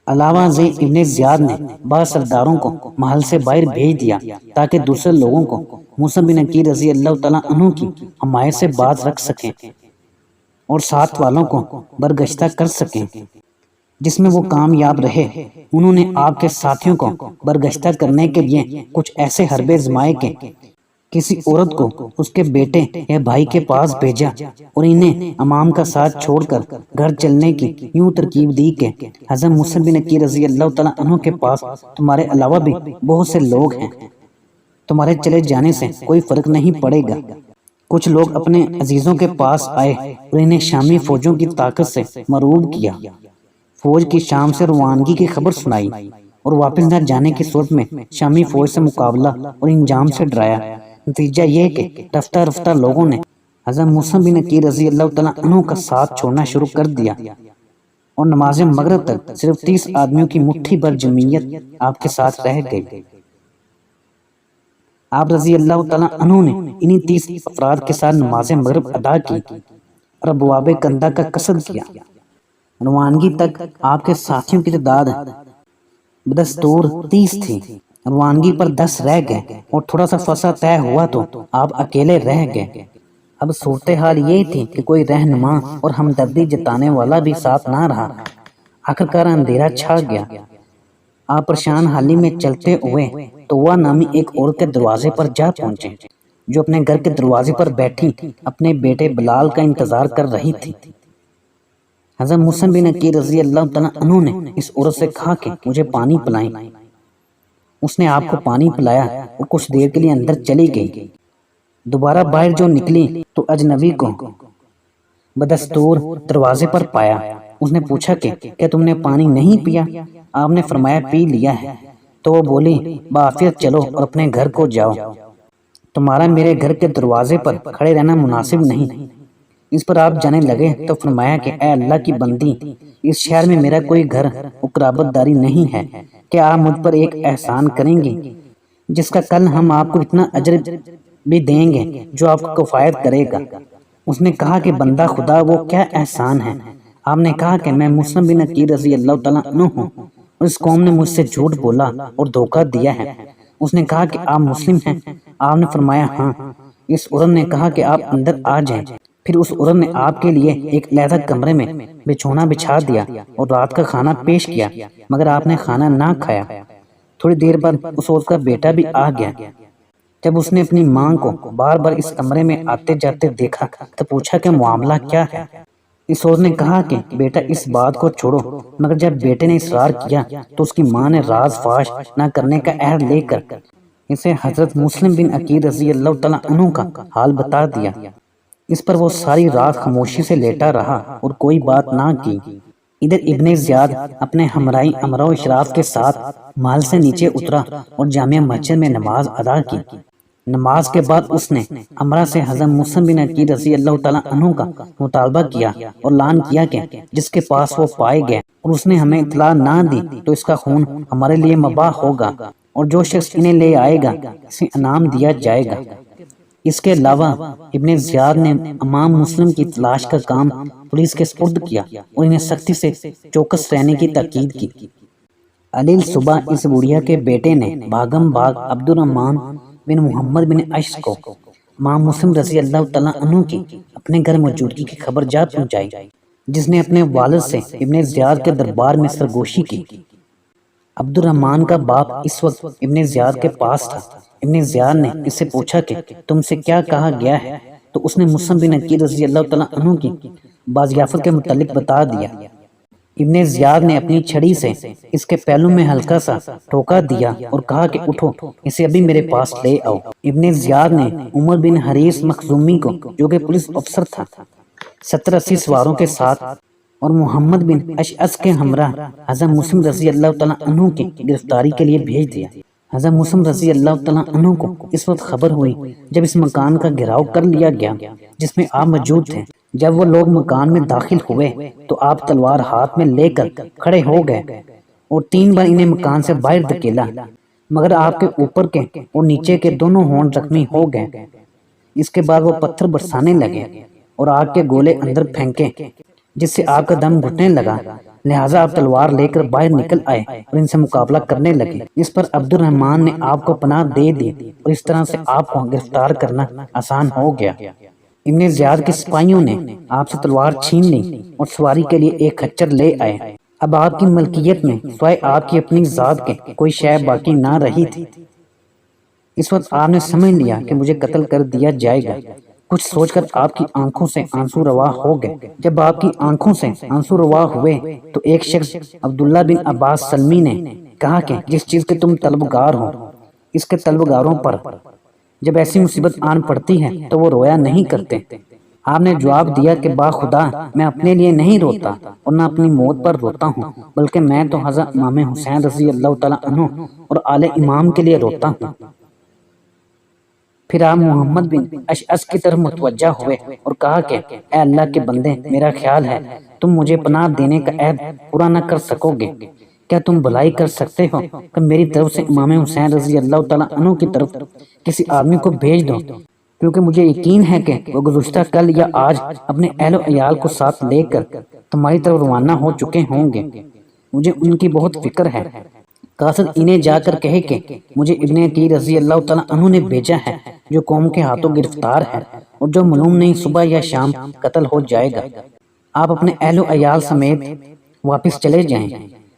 علاوہ ازیں ابن زیاد نے بعض سرداروں کو محل سے باہر بھیج دیا تاکہ دوسرے لوگوں کو مسلم بن عقیل رضی اللہ تعالیٰ عنہ کی حمایت سے باز رکھ سکیں اور ساتھ والوں کو برگشتہ کر سکیں۔ جس میں وہ کامیاب رہے، انہوں نے آپ کے ساتھیوں کو برگشتہ کرنے کے لیے کچھ ایسے حربے آزمائے کہ کسی عورت کو اس کے بیٹے یا بھائی کے پاس بھیجا اور انہیں امام کا ساتھ چھوڑ کر گھر چلنے کی یوں ترکیب دی کہ حضرت مسلم بن عقیل رضی اللہ تعالیٰ عنہ کے پاس تمہارے علاوہ بھی بہت سے لوگ ہیں، تمہارے چلے جانے سے کوئی فرق نہیں پڑے گا۔ کچھ لوگ اپنے عزیزوں کے پاس آئے اور انہیں شامی فوجوں کی طاقت سے مرعوب کیا، فوج کی شام سے روانگی کی خبر سنائی اور واپس نہ جانے کی صورت میں شامی فوج سے مقابلہ اور انجام سے ڈرایا۔ نتیجہ یہ کہ رفتہ رفتہ لوگوں نے حضرت مسلم بن عقیل رضی اللہ تعالیٰ عنہ کا ساتھ چھوڑنا شروع کر دیا اور نماز مغرب تک صرف 30 آدمیوں کی مٹھی بھر جمعیت آپ کے ساتھ رہ گئی۔ آپ رضی اللہ تعالیٰ عنہ نے انہی 30 افراد کے ساتھ نماز مغرب ادا کی اور ابواب کندہ کا قصد کیا۔ روانگی تک آپ کے ساتھیوں کی تعداد بدستور 30 تھی۔ روانگی پر 10 رہ گئے اور تھوڑا سا فاصلہ طے ہوا تو آپ اکیلے رہ گئے۔ اب صورتحال یہ تھی کہ کوئی رہنما اور ہمدردی جتانے والا بھی ساتھ نہ رہا۔ آخرکار اندھیرا چھا گیا۔ آپ پریشان حالی میں چلتے ہوئے تووا نامی ایک عورت کے دروازے پر جا پہنچے جو اپنے گھر کے دروازے پر بیٹھی اپنے بیٹے بلال کا انتظار کر رہی تھی۔ حضرت مسلم بن عقیل رضی اللہ تعالیٰ عنہ نے اس عورت سے کہا کہ مجھے پانی پلائیں۔ اس نے آپ کو پانی پلایا اور کچھ دیر کے لیے اندر چلی گئی۔ دوبارہ باہر جو نکلی تو اجنبی کو بدستور دروازے پر پایا۔ اس نے پوچھا کہ کیا تم نے پانی نہیں پیا؟ آپ نے فرمایا پی لیا ہے۔ تو وہ بولی بعافیت چلو اور اپنے گھر کو جاؤ، تمہارا میرے گھر کے دروازے پر کھڑے رہنا مناسب نہیں۔ اس پر آپ جانے لگے تو فرمایا کہ اے اللہ کی بندی، اس شہر میں میرا کوئی گھر و قرابت داری نہیں ہے، کیا آپ مجھ پر ایک احسان کریں گی جس کا کل ہم آپ کو اتنا اجر بھی دیں گے جو آپ کو کفایت کرے گا؟ اس نے کہا کہ بندہ خدا وہ کیا احسان ہے؟ آپ نے کہا کہ میں مسلم بن عقیل رضی اللہ تعالیٰ عنہ ہوں اور اس قوم نے مجھ سے جھوٹ بولا اور دھوکہ دیا ہے۔ اس نے کہا کہ آپ مسلم ہیں؟ آپ نے فرمایا ہاں۔ اس عورت نے کہا کہ آپ اندر آ جائیں۔ پھر اس عورت نے آپ کے لیے ایک علیحدہ کمرے میں بچھونا بچھا دیا اور رات کا کھانا پیش کیا، مگر آپ نے کھانا نہ کھایا۔ تھوڑی دیر بعد اس عورت کا بیٹا بھی آ گیا۔ جب اس نے اپنی ماں کو بار بار اس کمرے میں آتے جاتے دیکھا تو پوچھا کہ معاملہ کیا ہے؟ اس عورت نے کہا کہ بیٹا اس بات کو چھوڑو، مگر جب بیٹے نے اصرار کیا تو اس کی ماں نے راز فاش نہ کرنے کا عہد لے کر اسے حضرت مسلم بن عقیل رضی اللہ تعالیٰ عنہ کا حال بتا دیا۔ اس پر وہ ساری رات خاموشی سے لیٹا رہا اور کوئی بات نہ کی۔ ادھر ابن زیاد اپنے ہمرائی امراء و اشراف کے ساتھ محل سے نیچے اترا اور جامع مسجد میں نماز ادا کی۔ نماز کے بعد اس نے امرا سے حضرت مسلم بن عقیل رضی اللہ تعالیٰ عنہ کا مطالبہ کیا اور اعلان کیا کہ جس کے پاس وہ پائے گئے اور اس نے ہمیں اطلاع نہ دی تو اس کا خون ہمارے لیے مباح ہوگا، اور جو شخص انہیں لے آئے گا اسے انعام دیا جائے گا۔ اس کے علاوہ ابن زیاد نے امام مسلم کی تلاش کا کام پولیس کے سپرد کیا اور انہیں سختی سے چوکس رہنے کی تاکید کی۔ علیل صبح اس بڑھیا کے بیٹے نے بھاگم بھاگ عبد الرحمن بن محمد بن عشق کو امام مسلم رضی اللہ تعالیٰ عنہ کی اپنے گھر موجودگی کی خبر جا پہنچائی، جس نے اپنے والد سے ابن زیاد کے دربار میں سرگوشی کی۔ عبد الرحمن کا باپ اس وقت ابن زیاد کے پاس تھا۔ ابن زیاد نے اس سے پوچھا کہ تم سے کیا کہا گیا ہے؟ تو اس نے مسلم بن عقیل رضی اللہ تعالیٰ عنہ کی بازیافت کے متعلق بتا دیا۔ ابن زیاد نے اپنی چھڑی سے اس کے پہلو میں ہلکا سا ٹھوکا دیا اور کہا کہ اٹھو، اسے ابھی میرے پاس لے آؤ۔ ابن زیاد نے عمر بن حریث مخزومی کو، جو کہ پولیس افسر تھا، 70-80 سواروں کے ساتھ اور محمد بن اشعث کے ہمراہ حضرت مسلم رضی اللہ تعالیٰ عنہ کی گرفتاری کے لیے بھیج دیا۔ حضرت مسلم رضی اللہ تعالیٰ عنہ کو اس وقت خبر ہوئی جب اس مکان کا گھیراؤ کر لیا گیا جس میں آپ موجود تھے۔ جب وہ لوگ مکان میں داخل ہوئے تو آپ تلوار ہاتھ میں لے کر کھڑے ہو گئے اور 3 بار انہیں مکان سے باہر دھکیلا، مگر آپ کے اوپر کے اور نیچے کے دونوں ہونٹ زخمی ہو گئے۔ اس کے بعد وہ پتھر برسانے لگے اور آگ کے گولے اندر پھینکے، جس سے آپ کا دم گھٹنے لگا، لہٰذا آپ تلوار لے کر باہر نکل آئے اور ان سے مقابلہ کرنے لگے۔ اس پر عبد الرحمن نے آپ کو پناہ دے دی اور اس طرح سے آپ کو گرفتار کرنا آسان ہو گیا۔ ابن زیاد کے سپاہیوں نے آپ سے تلوار چھین لی اور سواری کے لیے ایک خچر لے آئے۔ اب آپ کی ملکیت میں سوائے آپ کی اپنی ذات کے کوئی شے باقی نہ رہی تھی۔ اس وقت آپ نے سمجھ لیا کہ مجھے قتل کر دیا جائے گا۔ کچھ سوچ کر آپ کی آنکھوں سے آنسو روا ہو گئے۔ جب آپ کی آنکھوں سے آنسو روا ہوئے تو ایک شخص عبداللہ بن عباس سلمی نے کہا کہ جس چیز کے تم طلبگار ہو، اس کے طلبگاروں پر جب ایسی مصیبت آن پڑتی ہے تو وہ رویا نہیں کرتے۔ آپ نے جواب دیا کہ باخدا میں اپنے لیے نہیں روتا اور نہ اپنی موت پر روتا ہوں، بلکہ میں تو حضرت امام حسین رضی اللہ تعالیٰ عنہ اور آل امام کے لیے روتا ہوں۔ پھر آپ محمد بن اشعث کی طرف متوجہ ہوئے اور کہا کہ اے اللہ کے بندے، میرا خیال ہے تم مجھے پناہ دینے کا عہد پورا نہ کر سکو گے۔ کیا تم بھلائی کر سکتے ہو کہ میری طرف سے امام حسین رضی اللہ تعالیٰ عنہ کی طرف کسی آدمی کو بھیج دو، کیونکہ مجھے یقین ہے کہ وہ گزشتہ کل یا آج اپنے اہل و عیال کو ساتھ لے کر تمہاری طرف روانہ ہو چکے ہوں گے۔ مجھے ان کی بہت فکر ہے۔ قاصد انہیں جا کر کہے کہ مجھے ابن عقیل رضی اللہ تعالیٰ عنہ نے بھیجا ہے، جو قوم کے ہاتھوں گرفتار ہے اور جو معلوم نہیں صبح یا شام قتل ہو جائے گا۔ آپ اپنے اہل و عیال سمیت واپس چلے جائیں،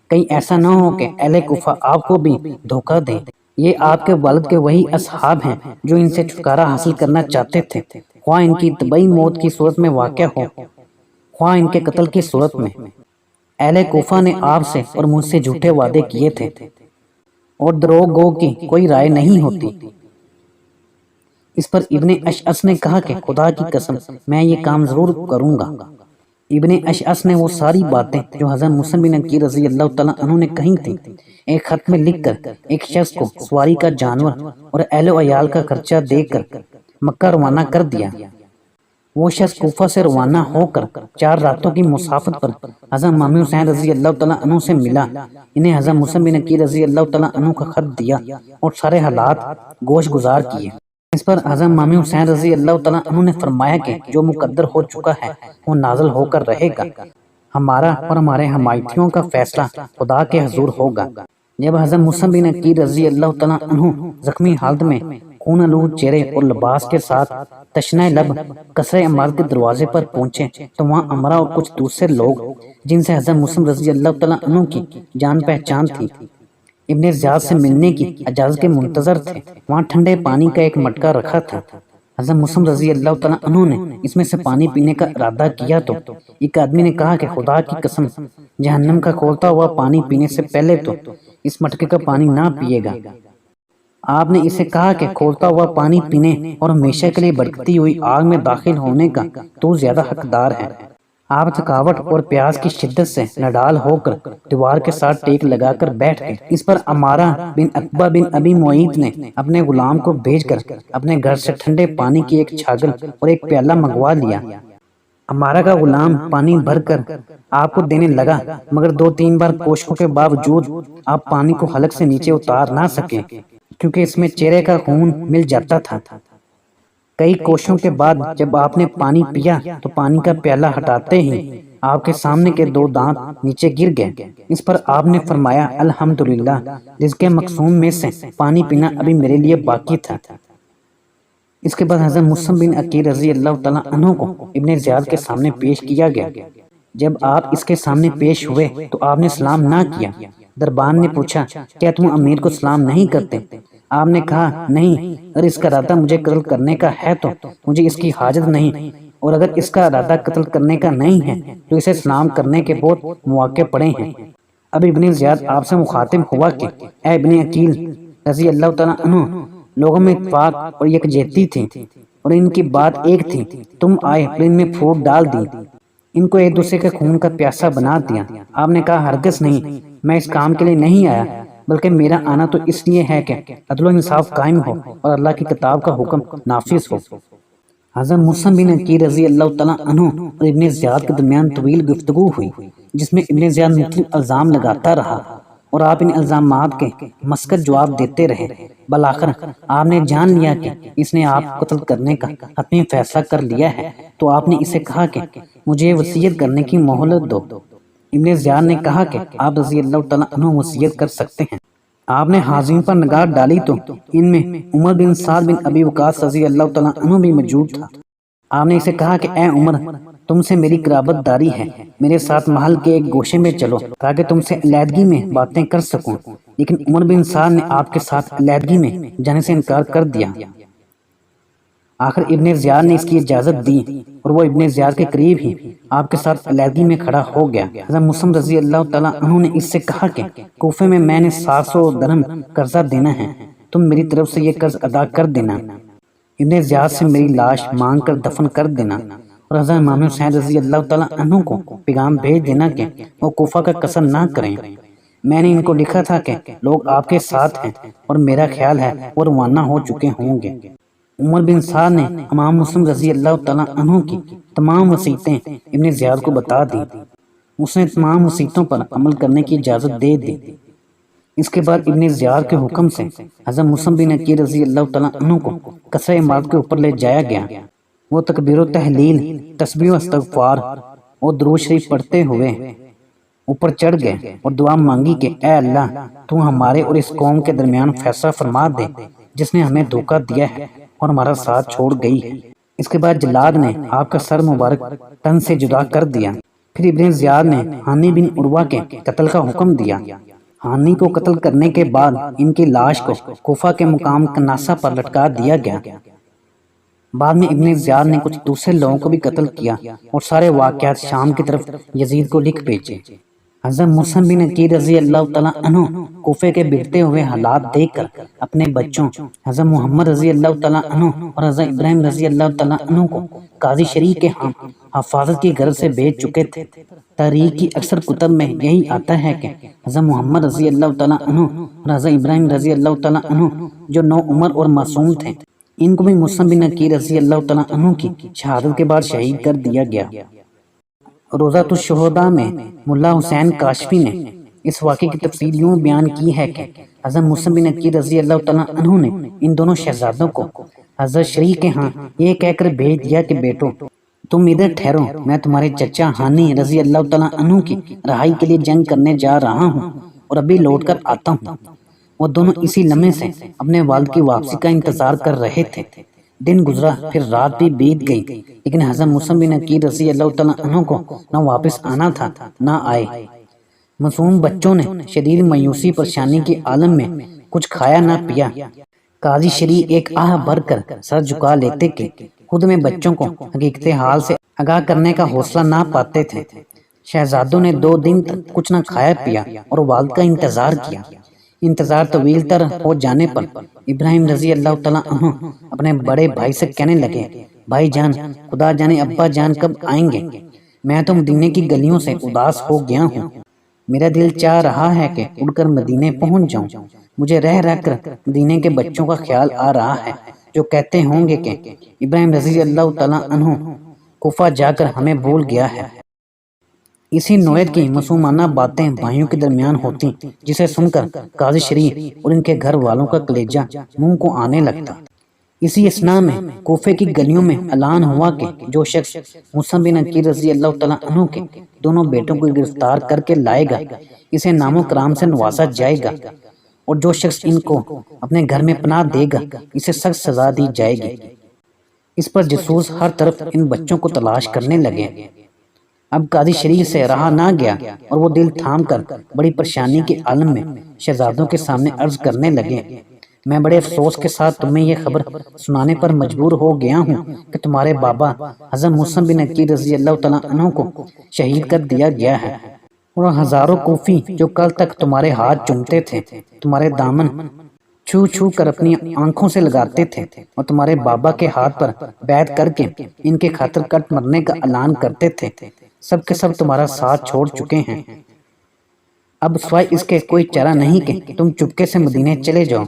کہیں ایسا نہ ہو کہ اہل کوفہ آپ کو بھی دھوکہ دیں۔ یہ آپ کے والد کے وہی اصحاب ہیں جو ان سے چھٹکارا حاصل کرنا چاہتے تھے، خواہ ان کی طبعی موت کی صورت میں واقع ہو، خواہ ان کے قتل کی صورت میں۔ اہل کوفہ نے آپ سے اور مجھ سے جھوٹے وعدے کیے تھے اور دروغ گو کی کوئی رائے نہیں ہوتی۔ اس پر ابن اشعث نے کہا کہ خدا کی قسم میں یہ کام ضرور کروں گا۔ ابن اشعث نے وہ ساری باتیں جو حضرت مسلم بن عقیل رضی اللہ تعالیٰ عنہ نے کہی تھیں ایک خط میں لکھ کر ایک شخص کو سواری کا جانور اور اہل و عیال کا خرچہ دے کر مکہ روانہ کر دیا۔ وہ شخص کوفہ سے روانہ ہو کر 4 راتوں کی مسافت پر حضرت امام حسین رضی اللہ تعالیٰ عنہ سے ملا، انہیں حضرت مسلم بن عقیل رضی اللہ تعالیٰ عنہ کا خط دیا اور سارے حالات گوش گزار کیے۔ اس پر حضرت امام حسین رضی اللہ تعالیٰ عنہ نے فرمایا کہ جو مقدر ہو چکا ہے وہ نازل ہو کر رہے گا، ہمارا اور ہمارے حمایتیوں کا فیصلہ خدا کے حضور ہوگا۔ جب حضرت مسلم بن عقیل رضی اللہ تعالیٰ عنہ زخمی حالت میں خون آلود چہرے اور لباس کے ساتھ تشنہ لب قصر عمارت کے دروازے پر پہنچے تو وہاں امرا اور کچھ دوسرے لوگ جن سے حضرت مسلم رضی اللہ تعالیٰ عنہ کی جان پہچان تھی ابن زیاد سے ملنے کی اجازت کے منتظر تھے۔ وہاں ٹھنڈے پانی کا ایک مٹکا رکھا تھا۔ حضرت مسلم رضی اللہ تعالیٰ عنہ نے اس میں سے پانی پینے کا ارادہ کیا تو ایک آدمی نے کہا کہ خدا کی قسم جہنم کا کھولتا ہوا پانی پینے سے پہلے تو اس مٹکے کا پانی نہ پیے گا۔ آپ نے اسے کہا کہ کھولتا ہوا پانی پینے اور ہمیشہ کے لیے بھڑکتی ہوئی آگ میں داخل ہونے کا تو زیادہ حقدار ہے۔ آپ تھکاوٹ اور پیاس کی شدت سے نڈال ہو کر دیوار کے ساتھ ٹیک لگا کر بیٹھ گئے۔ اس پر عمارہ بن عقبہ بن ابی معیط نے اپنے غلام کو بھیج کر اپنے گھر سے ٹھنڈے پانی کی ایک چھاگل اور ایک پیالہ منگوا لیا۔ عمارہ کا غلام پانی بھر کر آپ کو دینے لگا، مگر 2-3 بار کوششوں کے باوجود آپ پانی کو حلق سے نیچے اتار نہ سکے، کیونکہ اس میں چہرے کا خون مل جاتا تھا۔ کئی کوششوں کے بعد جب آپ نے پانی پیا تو پانی کا پیالہ ہٹاتے ہی آپ کے سامنے کے 2 دانت نیچے گر گئے۔ اس پر آپ نے فرمایا الحمدللہ، رزق مقسوم میں سے پانی پینا ابھی میرے لیے باقی تھا۔ اس کے بعد حضرت مسلم بن عقیل رضی اللہ تعالیٰ عنہ کو ابن زیاد کے سامنے پیش کیا گیا۔ جب آپ اس کے سامنے پیش ہوئے تو آپ نے سلام نہ کیا۔ دربان نے پوچھا کیا تم امیر کو سلام نہیں کرتے؟ آپ نے کہا نہیں، اگر اس کا ارادہ مجھے قتل کرنے کا ہے تو مجھے اس کی حاجت نہیں اور اگر اس کا ارادہ قتل کرنے کا نہیں ہے تو اسے سلام کرنے کے بہت مواقع پڑے ہیں۔ اب ابن زیاد آپ سے مخاطب ہوا کہ اے ابن عقیل رضی اللہ تعالیٰ عنہ، لوگوں میں اتفاق اور یکجہتی تھی اور ان کی بات ایک تھی، تم آئے اور ان میں پھوٹ ڈال دی، ان کو ایک دوسرے کے خون کا پیاسا بنا دیا۔ آپ نے کہا ہرگز نہیں، میں اس کام کے لیے نہیں آیا، بلکہ میرا آنا تو اس لیے ہے کہ عدل و انصاف قائم ہو اور اللہ کی کتاب کا حکم نافذ ہو۔ حضرت مسلم بن عقیل رضی اللہ تعالیٰ عنہ اور ابن زیاد کے درمیان طویل گفتگو ہوئی، جس میں ابن زیاد مختلف الزام لگاتا رہا اور آپ ان الزامات کے مسکت جواب دیتے رہے۔ بالآخر آپ نے جان لیا کہ اس نے آپ کو قتل کرنے کا حتمی فیصلہ کر لیا ہے، تو آپ نے اسے کہا کہ مجھے وصیت کرنے کی مہلت دو۔ ابن زیاد نے کہا کہ آپ رضی اللہ تعالیٰ عنہ وصیت کر سکتے ہیں۔ آپ نے حاضرین پر نگاہ ڈالی تو ان میں عمر بن سعد بن ابی وقاص رضی اللہ تعالیٰ عنہ بھی موجود تھا۔ آپ نے اسے کہا کہ اے عمر، تم سے میری قرابت داری ہے، میرے ساتھ محل کے ایک گوشے میں چلو تاکہ تم سے علیحدگی میں باتیں کر سکوں۔ لیکن عمر بن سعد نے آپ کے ساتھ علیحدگی میں جانے سے انکار کر دیا۔ آخر ابن زیاد نے اس کی اجازت دی اور وہ ابن زیاد کے قریب ہی آپ کے ساتھ علیحدگی میں کھڑا ہو گیا۔ حضرت مسلم رضی اللہ تعالیٰ عنہ نے اس سے کہا کہ کوفے میں نے 700 درہم قرضہ دینا ہے، تم میری طرف سے یہ قرض ادا کر دینا، ابن زیاد سے میری لاش مانگ کر دفن کر دینا، اور حضرت امام حسین رضی اللہ تعالیٰ عنہ کو پیغام بھیج دینا کہ وہ کوفہ کا قصر نہ کریں۔ میں نے ان کو لکھا تھا کہ لوگ آپ کے ساتھ ہیں اور میرا خیال ہے وہ روانہ ہو چکے ہوں گے۔ عمر بن سعد نے امام مسلم رضی اللہ تعالیٰ عنہ کی تمام وصیتیں ابن زیاد کو بتا دی۔ اس نے تمام وصیتوں پر عمل کرنے کی اجازت دے دی۔ اس کے بعد ابن زیاد کے حکم سے حضرت مسلم بن عقیل رضی اللہ تعالیٰ عنہ کو قصر عمارت کے اوپر لے جایا گیا۔ وہ تکبیر و تحلیل، تسبیح و استغفار اور درود شریف پڑھتے ہوئے اوپر چڑھ گئے اور دعا مانگی کہ اے اللہ، تو ہمارے اور اس قوم کے درمیان فیصلہ فرما دے جس نے ہمیں دھوکہ دیا ہے اور ہمارا ساتھ چھوڑ گئی ہے۔ اس کے بعد جلاد نے آپ کا سر مبارک تن سے جدا کر دیا۔ پھر ابن زیاد نے ہانی بن عروہ کے قتل کا حکم دیا۔ ہانی کو قتل کرنے کے بعد ان کی لاش کو کوفہ کے مقام کناسہ پر لٹکا دیا گیا۔ بعد میں ابن زیاد نے کچھ دوسرے لوگوں کو بھی قتل کیا اور سارے واقعات شام کی طرف یزید کو لکھ بھیجے۔ حضرت مسلم بن عقیل رضی اللہ تعالیٰ عنہ کوفے کے بگڑتے ہوئے حالات دیکھ کر اپنے بچوں حضرت محمد رضی اللہ تعالیٰ عنہ اور حضرت ابراہیم رضی اللہ تعالیٰ عنہ کو قاضی شریع کے ہاں حفاظت کی غرض سے بھیج چکے تھے۔ تاریخ کی اکثر کتب میں یہی آتا ہے کہ حضرت محمد رضی اللہ تعالیٰ عنہ اور حضرت ابراہیم رضی اللہ تعالیٰ عنہ جو نو عمر اور معصوم تھے، ان کو بھی مسلم بن عقیل رضی اللہ تعالیٰ عنہ کی شہادت کے بعد شہید کر دیا گیا۔ روضۃ الشہداء میں ملا حسین کاشفی نے اس واقعے کی تفصیل یوں بیان کی ہے کہ حضرت مسلم بن عقیل رضی اللہ تعالیٰ عنہ نے ان دونوں شہزادوں کو حضرت شریع کے ہاں یہ کہہ کر بھیج دیا کہ بیٹو تم ادھر ٹھہرو، میں تمہارے چچا ہانی رضی اللہ تعالیٰ عنہ کی رہائی کے لیے جنگ کرنے جا رہا ہوں اور ابھی لوٹ کر آتا ہوں۔ وہ دونوں اسی لمحے سے اپنے والد کی واپسی کا انتظار کر رہے تھے۔ دن گزرا، پھر رات بھی بیت گئی، لیکن حضرت مسلم بن عقیل رضی اللہ تعالیٰ عنہ کو نہ واپس آنا تھا نہ آئے۔ معصوم بچوں نے شدید مایوسی پریشانی کے عالم میں کچھ کھایا نہ پیا۔ قاضی شریع ایک آہ بھر کر سر جھکا لیتے کہ خود میں بچوں کو حقیقت حال سے آگاہ کرنے کا حوصلہ نہ پاتے تھے۔ شہزادوں نے 2 دن تک کچھ نہ کھایا پیا اور والد کا انتظار کیا۔ انتظار طویل تر ہو جانے پر ابراہیم رضی اللہ تعالیٰ عنہ اپنے بڑے بھائی سے کہنے لگے، بھائی جان، خدا جانے ابا جان کب آئیں گے؟ میں تو مدینے کی گلیوں سے اداس ہو گیا ہوں۔ میرا دل چاہ رہا ہے کہ اڑ کر مدینے پہنچ جاؤں۔ مجھے رہ کر مدینے کے بچوں کا خیال آ رہا ہے جو کہتے ہوں گے کہ ابراہیم رضی اللہ تعالیٰ عنہ کوفہ جا کر ہمیں بھول گیا ہے۔ اسی نوعیت کی معصومانہ باتیں بھائیوں کے درمیان ہوتی، جسے سن کر قاضی شریع اور ان کے گھر والوں کا کلیجہ منہ کو آنے لگتا۔ اسی اثناء میں کوفے کی گلیوں میں اعلان ہوا کہ جو شخص مسلم بن عقیل رضی اللہ تعالیٰ عنہ کے دونوں بیٹوں کو گرفتار کر کے لائے گا، اسے نام و کرام سے نوازا جائے گا، اور جو شخص ان کو اپنے گھر میں پناہ دے گا اسے سخت سزا دی جائے گی۔ اس پر جاسوس ہر طرف ان بچوں کو تلاش کرنے لگے۔ اب قاضی شریع سے رہا نہ گیا اور وہ دل تھام کر بڑی پریشانی کے عالم میں شہزادوں کے سامنے عرض کرنے لگے، میں بڑے افسوس کے ساتھ تمہیں یہ خبر سنانے پر مجبور ہو گیا ہوں کہ تمہارے بابا حضرت مسلم بن عقیل رضی اللہ تعالیٰ عنہ کو شہید کر دیا گیا ہے، اور ہزاروں کوفی جو کل تک تمہارے ہاتھ چومتے تھے، تمہارے دامن چھو چھو کر اپنی آنکھوں سے لگاتے تھے، اور تمہارے بابا کے ہاتھ پر بیعت کر کے ان کے خاطر کٹ مرنے کا اعلان کرتے تھے، سب کے سب تمہارا ساتھ چھوڑ چکے ہیں۔ اب سوائے اس کے کوئی چارہ نہیں کہ تم چپکے سے مدینے چلے جاؤ۔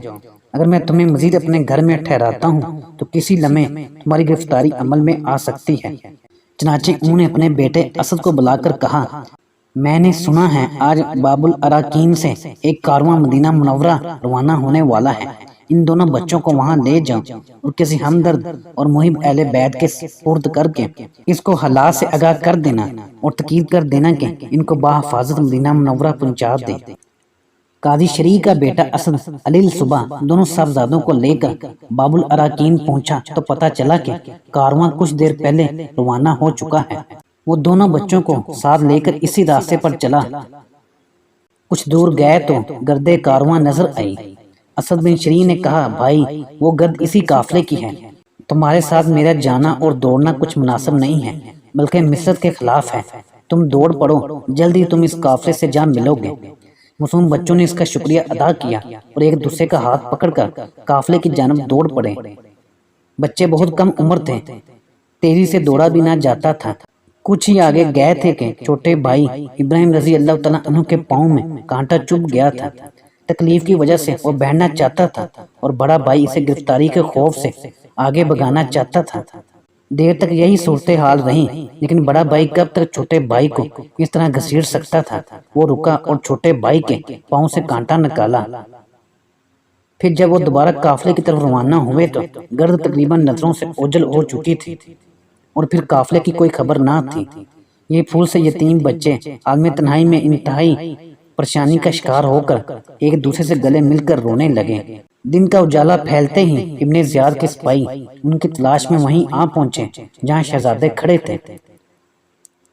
اگر میں تمہیں مزید اپنے گھر میں ٹھہراتا ہوں تو کسی لمحے تمہاری گرفتاری عمل میں آ سکتی ہے۔ چنانچہ انہوں نے اپنے بیٹے اسد کو بلا کر کہا، میں نے سنا ہے آج باب الاراکین سے ایک کارواں مدینہ منورہ روانہ ہونے والا ہے، ان دونوں بچوں کو وہاں لے جاؤ اور کسی ہمدرد اور محب اہل بیت کے سپرد کر کے اس کو حالات سے آگاہ کر دینا اور تاکید کر دینا کہ ان کو بحفاظت مدینہ منورہ پہنچا دے۔ قاضی شریع کا بیٹا اسد علیل صبح دونوں صاحبزادوں کو لے کر باب الاراکین پہنچا تو پتہ چلا کہ کارواں کچھ دیر پہلے روانہ ہو چکا ہے۔ وہ دونوں بچوں کو ساتھ لے کر اسی راستے پر چلا۔ کچھ دور گئے تو گرد کارواں نظر آئی۔ اسد بن شریع نے کہا، بھائی وہ گرد اسی قافلے کی ہے، تمہارے ساتھ میرا جانا اور دوڑنا کچھ مناسب نہیں ہے بلکہ مثلث کے خلاف ہے، تم دوڑ پڑو، جلدی تم اس قافلے سے جا ملو گے۔ معصوم بچوں نے اس کا شکریہ ادا کیا اور ایک دوسرے کا ہاتھ پکڑ کر قافلے کی جانب دوڑ پڑے۔ بچے بہت کم عمر تھے، تیزی سے دوڑا بھی نہ جاتا تھا۔ کچھ ہی آگے گئے تھے کہ چھوٹے بھائی ابراہیم رضی اللہ تعالیٰ عنہ کے پاؤں میں کانٹا چبھ گیا تھا۔ تکلیف کی وجہ سے وہ بہنا چاہتا تھا اور بڑا بھائی اسے گرفتاری کے خوف سے آگے بگانا چاہتا تھا۔ دیر تک یہی صورتحال رہی، لیکن بڑا بھائی کب تک چھوٹے بھائی کو اس طرح گھسیٹ سکتا تھا۔ وہ رکا اور چھوٹے بھائی کے پاؤں سے کانٹا نکالا۔ پھر جب وہ دوبارہ قافلے کی طرف روانہ ہوئے تو گرد تقریباً نظروں سے اوجھل ہو چکی تھی اور پھر قافلے کی کوئی خبر نہ تھی۔ یہ پھول سے یتیم بچے عالم تنہائی میں انتہائی پریشانی کا شکار ہو کر ایک دوسرے سے گلے مل کر رونے لگے۔ دن کا اجالا پھیلتے ہی ابن زیاد کے سپاہی ان کی تلاش میں وہیں آ پہنچے جہاں شہزادے کھڑے تھے۔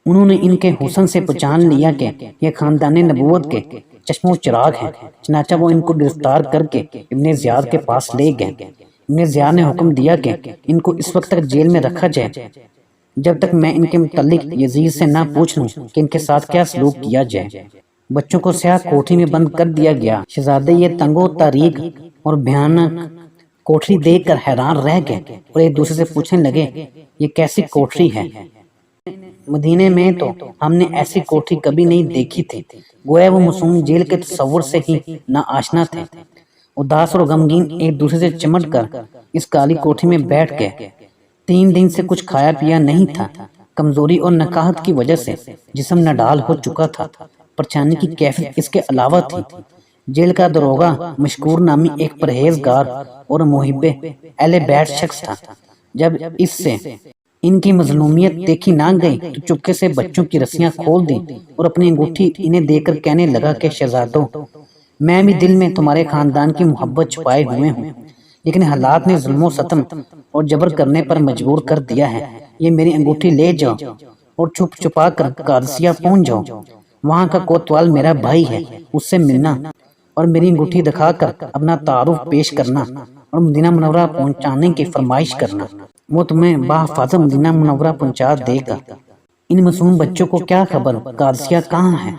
انہوں نے ان کے حسن سے پہچان لیا کہ یہ خاندان نبوت کے چشم و چراغ ہیں، چنانچہ وہ ان کو گرفتار کر کے ابن زیاد کے پاس لے گئے۔ ابن زیاد نے حکم دیا کہ ان کو اس وقت تک جیل میں رکھا جائے جب تک میں ان کے متعلق یزید سے نہ پوچھ لوں کہ ان کے ساتھ کیا سلوک کیا جائے۔ بچوں کو سیاہ کوٹھی میں بند کر دیا گیا۔ شہزادے یہ تنگ و تاریک اور بھیانک کوٹھی دیکھ کر حیران رہ گئے اور ایک دوسرے سے پوچھنے لگے، یہ کیسی کوٹھی ہے؟ مدینے میں تو ہم نے ایسی کوٹھی کبھی نہیں دیکھی تھی۔ گویا وہ معصوم جیل کے تصور سے ہی نا آشنا تھے۔ اداس اور غمگین ایک دوسرے سے چمٹ کر اس کالی کوٹھی میں بیٹھ گئے۔ 3 دن سے کچھ کھایا پیا نہیں تھا۔ کمزوری اور نکاہت کی وجہ سے جسم نڈال ہو چکا تھا۔ پریشانی کی کیفیت اس کے علاوہ تھی۔ جیل کا داروغہ مشکور نامی ایک پرہیزگار اور محب اہل بیت شخص تھا۔ جب اس سے ان کی مظلومیت دیکھی نہ گئی تو چپکے سے بچوں کی رسیاں کھول دیں اور اپنی انگوٹھی انہیں دے کر کہنے لگا کہ شہزادوں، میں بھی دل میں تمہارے خاندان کی محبت چھپائے ہوئے ہوں، لیکن حالات نے ظلم و ستم اور جبر کرنے پر مجبور کر دیا ہے۔ یہ میری انگوٹھی لے جاؤ اور چھپ چھپا کر قادسیہ پہنچ جاؤ۔ وہاں کا کوتوال میرا بھائی ہے، اس سے ملنا اور میری انگوٹھی دکھا کر اپنا تعارف پیش کرنا اور مدینہ منورہ پہنچانے کی فرمائش کرنا۔ وہ تمہیں بحفاظت مدینہ منورہ پہنچا دے گا۔ ان معصوم بچوں کو کیا خبر قادسیہ کہاں ہے؟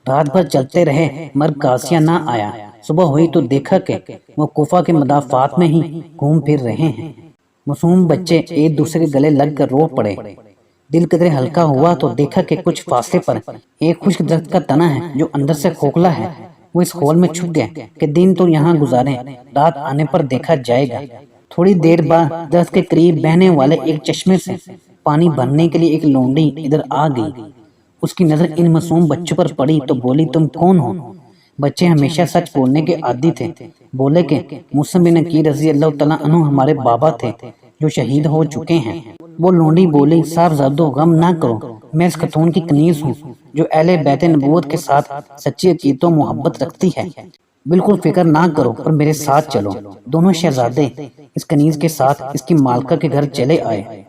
رات بھر چلتے رہے مگر قادسیہ نہ آیا۔ صبح ہوئی تو دیکھا کہ وہ کوفہ کے مدافعات میں ہی گھوم پھر رہے ہیں۔ معصوم بچے ایک دوسرے کے گلے لگ کر رو پڑے۔ دل قدرے ہلکا ہوا تو دیکھا کہ کچھ فاصلے پر ایک خشک درخت کا تنا ہے جو اندر سے کھوکھلا ہے۔ وہ اس خول میں چھپ گئے کہ دن تو یہاں گزاریں، رات آنے پر دیکھا جائے گا۔ تھوڑی دیر بعد درخت کے قریب بہنے والے ایک چشمے سے پانی بھرنے کے لیے ایک لونڈی ادھر آ گئی۔ اس کی نظر ان معصوم بچوں پر پڑی تو بولی، تم کون ہو؟ بچے ہمیشہ سچ بولنے کے عادی تھے۔ بولے کہ مسلم بن عقیل رضی اللہ تعالیٰ عنہ ہمارے بابا تھے جو شہید ہو چکے ہیں۔ وہ لونڈی بولی، صاحبزادو غم نہ کرو، میں اس خاتون کی کنیز ہوں جو اہل بیت نبوت کے ساتھ سچی عقیدت و محبت رکھتی ہے۔ بالکل فکر نہ کرو اور میرے ساتھ چلو۔ دونوں شہزادے اس کنیز کے ساتھ اس کی مالکہ کے گھر چلے آئے۔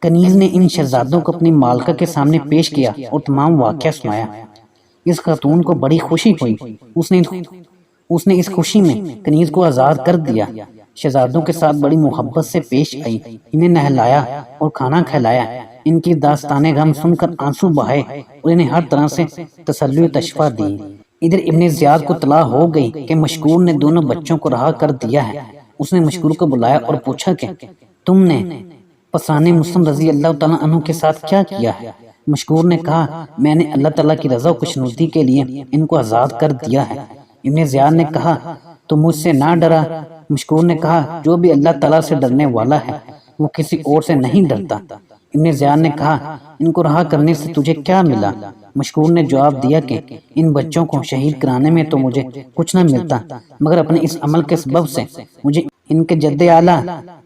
کنیز نے ان شہزادوں کو اپنی مالکہ کے سامنے پیش کیا اور تمام واقعہ سنایا۔ اس خاتون کو بڑی خوشی ہوئی۔ اس نے اس نے اس خوشی میں کنیز کو آزاد کر دیا، شہزادوں کے ساتھ بڑی محبت سے پیش آئی، انہیں نہلایا اور کھانا کھلایا، ان کی داستان غم سن کر آنسو بہائے اور انہیں ہر طرح سے تسلی و تشفیٰ دی۔ ادھر ابن زیاد کو اطلاع ہو گئی کہ مشکور نے دونوں بچوں کو رہا کر دیا ہے۔ اس نے مشکور کو بلایا اور پوچھا کہ تم نے پسران مسلم رضی اللہ تعالیٰ عنہ کے ساتھ کیا کیا ہے؟ مشکور نے کہا میں نے اللہ تعالیٰ کی رضا و خوشنودی کے لیے ان کو آزاد کر دیا ہے۔ ابن زیاد نے کہا تو مجھ سے نہ ڈرا؟ مشکور نے کہا جو بھی اللہ تعالیٰ سے ڈرنے والا ہے وہ کسی اور سے نہیں ڈرتا۔ ابن زیاد نے کہا ان کو رہا کرنے سے تجھے کیا ملا؟ مشکور نے جواب دیا کہ ان بچوں کو شہید کرانے میں تو مجھے کچھ نہ ملتا، مگر اپنے اس عمل کے سبب سے مجھے ان کے جد اعلیٰ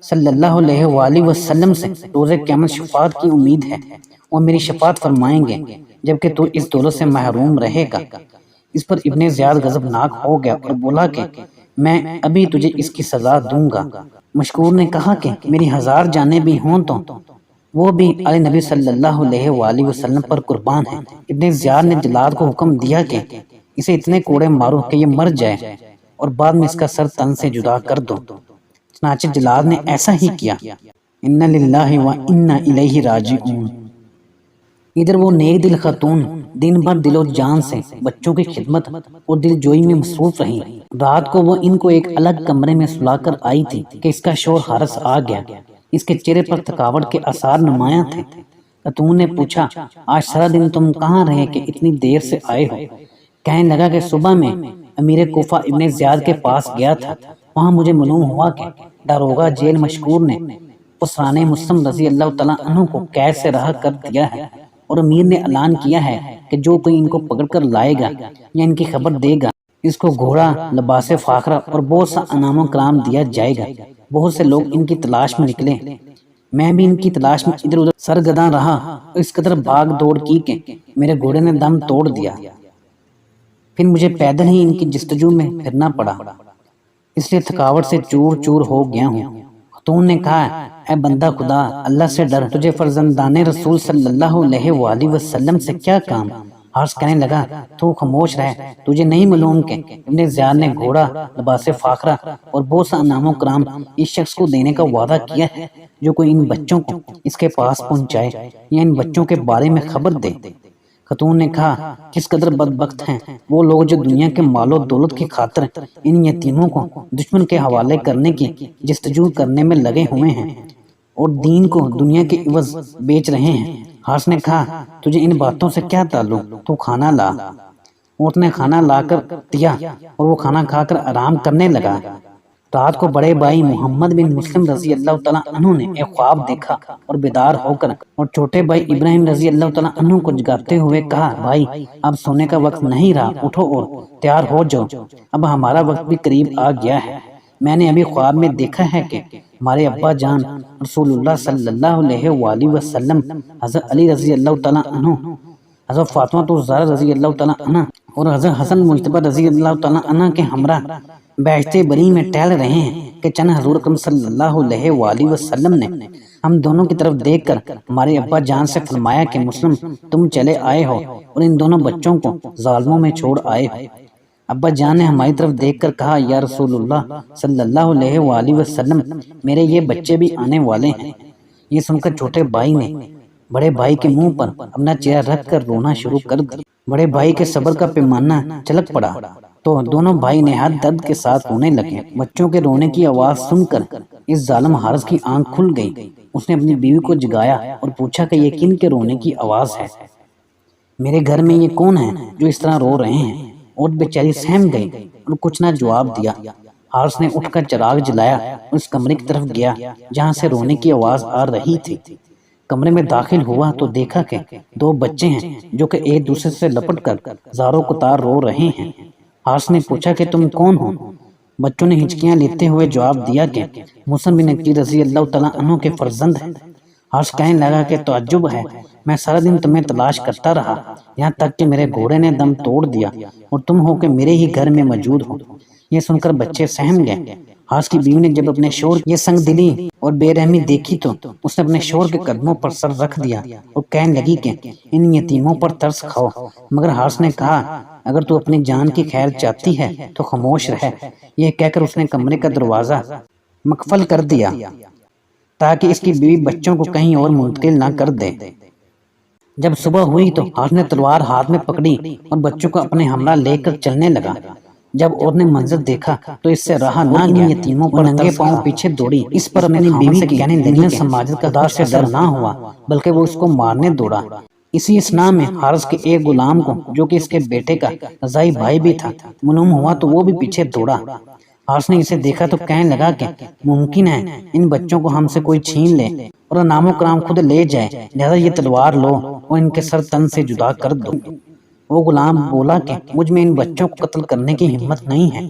صلی اللہ علیہ وآلہ وسلم سے روز قیامت شفاعت کی امید ہے، اور میری شفاعت فرمائیں گے جبکہ تو اس دولت سے محروم رہے گا۔ اس پر ابن زیاد غضبناک ہو گیا اور بولا کہ میں ابھی تجھے اس کی سزا دوں گا۔ مشکور نے کہا کہ میری 1000 جانیں بھی ہوں تو وہ بھی علی نبی صلی اللہ علیہ وآلہ وسلم پر قربان ہے۔ ابن زیاد نے جلاد کو حکم دیا کہ اسے اتنے کوڑے مارو کہ یہ مر جائے اور بعد میں اس کا سر تن سے جدا کر دو۔ چنانچہ جلاد نے ایسا ہی کیا۔ انا للہ و انا الیہ راجعون۔ ادھر وہ نیک دل خاتون دن بھر دل و جان سے بچوں کی خدمت اور دل جوئی میں مصروف رہی۔ رات کو وہ ان کو ایک الگ کمرے میں سلا کر آئی تھی کہ اس کا شوہر حارث آ گیا۔ اس کے چہرے پر تھکاوٹ کے آثار نمایاں تھے۔ خاتون نے پوچھا آج سارا دن تم کہاں رہے کہ اتنی دیر سے آئے ہو؟ کہنے لگا کہ صبح میں امیر کوفہ ابن زیاد کے پاس گیا تھا، وہاں مجھے معلوم ہوا کہ داروغہ جیل مشکور نے پسران مسلم رضی اللہ تعالیٰ عنہ کو قید سے رہا کر دیا ہے، اور امیر نے اعلان کیا ہے کہ جو کوئی ان کو پکڑ کر لائے گا یا ان کی خبر دے گا اس کو گھوڑا، لباس فاخرہ اور بہت سا انعام و کرام دیا جائے گا۔ بہت سے لوگ ان کی تلاش میں نکلے، میں بھی ان کی تلاش میں ادھر ادھر سرگرداں رہا اور اس قدر بھاگ دوڑ کی کہ میرے گھوڑے نے دم توڑ دیا، پھر مجھے پیدل ہی ان کی جستجو میں پھرنا پڑا، اس لیے تھکاوٹ سے چور چور ہو گیا ہوں۔ خاتون نے کہا اے بندہ خدا، اللہ سے ڈر، تجھے فرزندان رسول صلی اللہ علیہ وآلہ وسلم سے کیا کام؟ حارث کہنے لگا تو خاموش رہ، تجھے نہیں معلوم کہ ابن زیاد نے گھوڑا، لباس فاخرہ اور بہت سا انعام و کرام اس شخص کو دینے کا وعدہ کیا ہے جو کوئی ان بچوں کو اس کے پاس پہنچائے یا ان بچوں کے بارے میں خبر دے۔ خاتون نے کہا کس قدر بدبخت ہیں وہ لوگ جو دنیا کے مال و دولت کی خاطر ان یتیموں کو دشمن کے حوالے کرنے کی جستجو کرنے میں لگے ہوئے ہیں اور دین کو دنیا کے عوض بیچ رہے ہیں۔ حارث نے کہا تجھے ان باتوں سے کیا تعلق؟ تو کھانا لا۔ عورت نے کھانا لا کر دیا اور وہ کھانا کھا کر آرام کرنے لگا۔ رات کو بڑے بھائی محمد بن مسلم رضی اللہ تعالیٰ عنہ نے ایک خواب دیکھا اور بیدار ہو کر اور چھوٹے بھائی ابراہیم رضی اللہ تعالیٰ عنہ کو جگاتے ہوئے کہا بھائی اب سونے کا وقت نہیں رہا، اٹھو اور تیار ہو جاؤ، اب ہمارا وقت بھی قریب آ گیا ہے۔ میں نے ابھی خواب میں دیکھا ہے کہ ہمارے ابا جان رسول اللہ صلی اللہ علیہ وآلہ وسلم، حضرت علی رضی اللہ تعالیٰ عنہ، حضرت فاطمہ الزہرا رضی اللہ تعالیٰ عنہ اور حضرت حسن مجتبی رضی اللہ تعالیٰ عنہ کے ہمراہ بیشت بری میں ٹہل رہے ہیں کہ چند حضور اکرم صلی اللہ علیہ وآلہ وسلم نے ہم دونوں کی طرف دیکھ کر ہمارے ابا جان سے فرمایا کہ مسلم تم چلے آئے ہو اور ان دونوں بچوں کو ظالموں میں چھوڑ آئے ہو۔ ابا جان نے ہماری طرف دیکھ کر کہا یا رسول اللہ صلی اللہ علیہ وآلہ وسلم میرے یہ بچے بھی آنے والے ہیں۔ یہ سن کر چھوٹے بھائی نے بڑے بھائی کے منہ پر اپنا چہرہ رکھ کر رونا شروع کر دیا۔ بڑے بھائی کے صبر کا پیمانہ چلک پڑا تو دونوں بھائی نہایت درد کے ساتھ رونے لگے۔ بچوں کے رونے کی آواز سن کر اس ظالم حارث کی آنکھ کھل گئی۔ اس نے اپنی بیوی کو جگایا اور پوچھا کہ یہ کن کے رونے کی آواز ہے؟ میرے گھر میں یہ کون ہے جو اس طرح رو رہے ہیں؟ اور بیچاری سہم گئی اور کچھ نہ جواب دیا۔ حارث نے اٹھ کر چراغ جلایا اور اس کمرے کی طرف گیا جہاں سے رونے کی آواز آ رہی تھی۔ کمرے میں داخل ہوا تو دیکھا کہ دو بچے ہیں جو کہ ایک دوسرے سے لپٹ کر زاروں قطار رو رہے ہیں۔ حارث نے پوچھا کہ تم کون ہو؟ بچوں نے ہچکیاں لیتے ہوئے جواب دیا کہ مسلم بن عقیل رضی اللہ تعالیٰ عنہ کے فرزند ہیں۔ حارث کہنے لگا کہ تعجب ہے، میں سارا دن تمہیں تلاش کرتا رہا یہاں تک کہ میرے گھوڑے نے دم توڑ دیا اور تم ہو کہ میرے ہی گھر میں موجود ہو۔ یہ سن کر بچے سہم گئے۔ حارث کی بیوی نے جب اپنے شوہر کی یہ سنگ دلی اور بے رحمی دیکھی تو اس نے اپنے شوہر کے قدموں پر سر رکھ دیا اور کہنے لگی کہ ان یتیموں پر ترس کھاؤ، مگر حارث نے کہا اگر تو اپنی جان کی خیر چاہتی ہے تو خاموش رہ۔ یہ کہہ کر اس نے کمرے کا دروازہ مقفل کر دیا تاکہ اس کی بیوی بچوں کو کہیں اور منتقل نہ کر دے۔ جب صبح ہوئی تو حارث نے تلوار ہاتھ میں پکڑی اور بچوں کو اپنے ہمراہ لے کر چلنے لگا۔ جب عورت نے منظر دیکھا تو اس سے رہا نہ گیا، یتیموں پر ننگے پاؤں پیچھے دوڑی۔ اس پر اپنی بیوی سے کہنے لگی کہ سماجت کا خدا سے ڈر نہ ہوا بلکہ وہ اس کو مارنے دوڑا۔ اسی اثناء میں حارث کے ایک غلام کو جو کہ اس کے بیٹے کا رضاعی بھائی بھی تھا معلوم ہوا تو وہ بھی پیچھے دوڑا۔ حارث نے اسے دیکھا تو کہنے لگا کہ ممکن ہے ان بچوں کو ہم سے کوئی چھین لے اور نام و کرام خود لے جائے، لہذا یہ تلوار لو اور ان کے سر تن سے جدا کر دو۔ وہ غلام بولا کہ مجھ میں ان بچوں کو قتل کرنے کی ہمت نہیں ہے،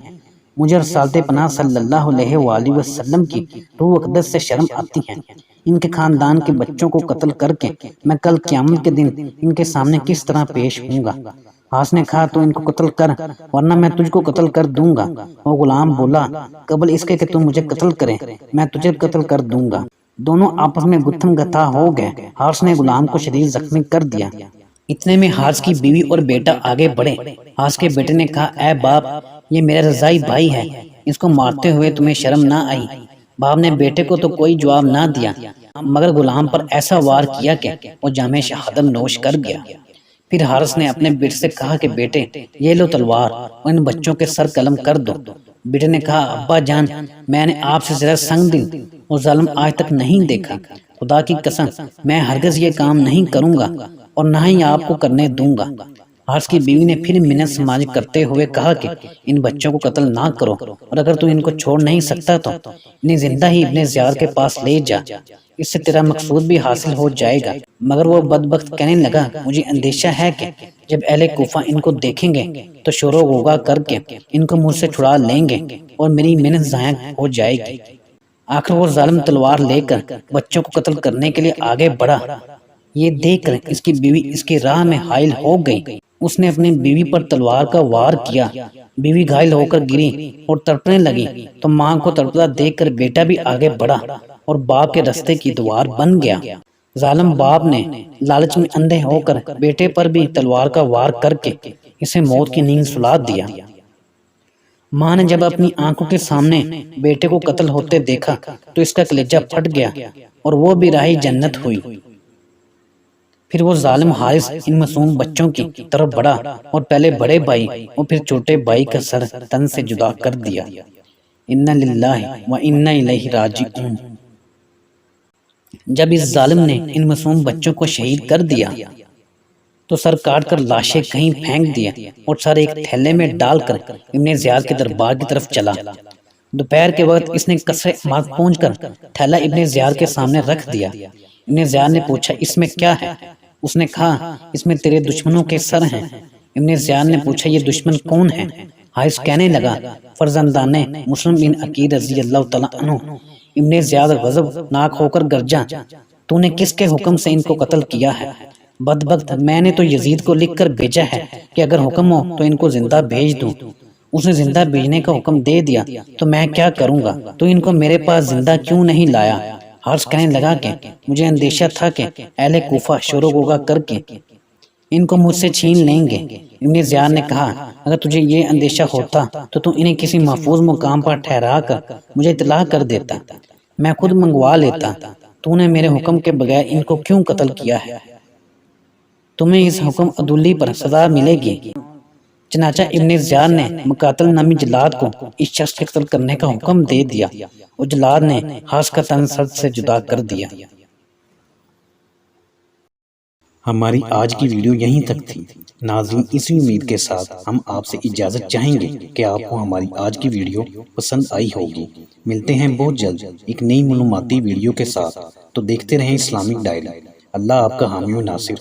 مجھے رسالت پناہ صلی اللہ علیہ وآلہ وسلم کی روح اقدس سے شرم آتی ہے۔ ان کے خاندان کے بچوں کو قتل کر کے میں کل قیامت کے دن ان کے سامنے کس طرح پیش ہوں گا۔ حارث نے کہا تو ان کو قتل کر ورنہ میں تجھ کو قتل کر دوں گا۔ وہ غلام بولا قبل اس کے کہ تم مجھے قتل کرے میں تجھے قتل کر دوں گا۔ دونوں آپس میں گتھم گتھا ہو گئے۔ حارث نے غلام کو شدید زخمی کر دیا۔ اتنے میں حارث کی بیوی اور بیٹا آگے بڑھے۔ حارث کے بیٹے نے کہا اے باپ، یہ میرا رضاعی بھائی ہے، اس کو مارتے ہوئے تمہیں شرم نہ آئی؟ باپ نے بیٹے کو تو کوئی جواب نہ دیا مگر غلام پر ایسا وار کیا کہ وہ جام شہادت نوش کر گیا۔ پھر حارث نے اپنے بیٹے سے کہا کہ بیٹے یہ لو تلوار اور ان بچوں کے سر قلم کر دو۔ بیٹے نے کہا ابا جان، میں نے آپ سے زیادہ سنگ دل اور ظالم آج تک نہیں دیکھا، خدا کی قسم میں ہرگز یہ کام نہیں کروں گا اور نہ ہی آپ کو کرنے دوں گا۔ حارث کی بیوی نے پھر منت سماج کرتے ہوئے کہا کہ ان بچوں کو قتل نہ کرو اور اگر تو ان کو چھوڑ نہیں سکتا تو انہیں زندہ ہی ابن زیار کے پاس لے جا، اس سے تیرا مقصود بھی حاصل ہو جائے گا۔ مگر وہ بدبخت کہنے لگا مجھے اندیشہ ہے کہ جب اہل کوفہ ان کو دیکھیں گے تو شور و غوغا کر کے ان کو مجھ سے چھڑا لیں گے اور میری محنت ضائع ہو جائے گی۔ آخر وہ ظالم تلوار لے کر بچوں کو قتل کرنے کے لیے آگے بڑھا۔ یہ دیکھ کر اس کی بیوی اس کی راہ میں حائل ہو گئی۔ اس نے اپنی بیوی پر تلوار کا وار کیا، بیوی گھائل ہو کر گری اور تڑپنے لگی تو ماں کو تڑپتا دیکھ کر بیٹا بھی آگے بڑھا اور باپ کے رستے کی دوار بن گیا۔ ظالم باپ نے لالچ میں اندھے ہو کر بیٹے پر بھی تلوار کا وار کر کے اسے موت کی نیند سلا دیا۔ ماں نے جب اپنی آنکھوں کے سامنے بیٹے کو قتل ہوتے دیکھا تو اس کا کلیجہ پھٹ گیا اور وہ بھی راہی جنت ہوئی۔ پھر وہ ظالم حارث ان معصوم بچوں کی طرف بڑھا اور پہلے بڑے بھائی اور پھر چھوٹے بھائی کا سر تن سے جدا کر دیا۔ انا للہ و انا الیہ راجعون۔ جب اس ظالم نے ان معصوم بچوں کو شہید کر دیا تو سر کاٹ کر لاشیں کہیں پھینک دیا اور سر ایک تھیلے میں ڈال کر ابن زیار کے دربار کی طرف چلا۔ دوپہر کے وقت اس نے قصر عمارت پہنچ کر تھیلا ابن زیار کے سامنے رکھ دیا۔ ابن زیار نے پوچھا اس میں کیا ہے؟ اس نے کہا اس میں تیرے دشمنوں کے سر ہیں۔ ابن زیار نے پوچھا یہ دشمن کون ہے؟ حارث کہنے لگا فرزندان مسلم بن عقیل رضی اللہ تعالیٰ عنہ۔ ابن زیاد غضب ناک ہو کر گرجا تو نے کس کے حکم سے ان کو قتل کیا ہے؟ بدبخت میں نے تو یزید کو لکھ کر بھیجا ہے کہ اگر حکم ہو تو ان کو زندہ بھیج دوں۔ اس نے زندہ بھیجنے کا حکم دے دیا تو میں کیا کروں گا؟ تو ان کو میرے پاس زندہ کیوں نہیں لایا؟ حارث کہنے لگا کہ مجھے اندیشہ تھا کہ اہل کوفہ شور و غوغا کر کے ان کو مجھ سے چھین لیں گے۔ ابن زیار نے کہا اگر تجھے یہ اندیشہ ہوتا تو انہیں کسی محفوظ مقام پر ٹھہرا کر مجھے اطلاع کر دیتا، میں خود منگوا لیتا۔ تو نے میرے حکم کے بغیر ان کو کیوں قتل کیا ہے؟ تمہیں اس حکم عدولی پر سزا ملے گی۔ چنانچہ ابن زیار نے مقاتل نامی جلاد کو اس شخص کے قتل کرنے کا حکم دے دیا اور جلاد نے حارث کا تن سر سے جدا کر دیا۔ ہماری آج کی ویڈیو یہیں تک تھی۔ ناظرین اسی امید کے ساتھ ہم آپ سے اجازت چاہیں گے کہ آپ کو ہماری آج کی ویڈیو پسند آئی ہوگی۔ ملتے ہیں بہت جلد ایک نئی معلوماتی ویڈیو کے ساتھ، تو دیکھتے رہیں اسلامک ڈائری۔ اللہ آپ کا حامی و ناصر۔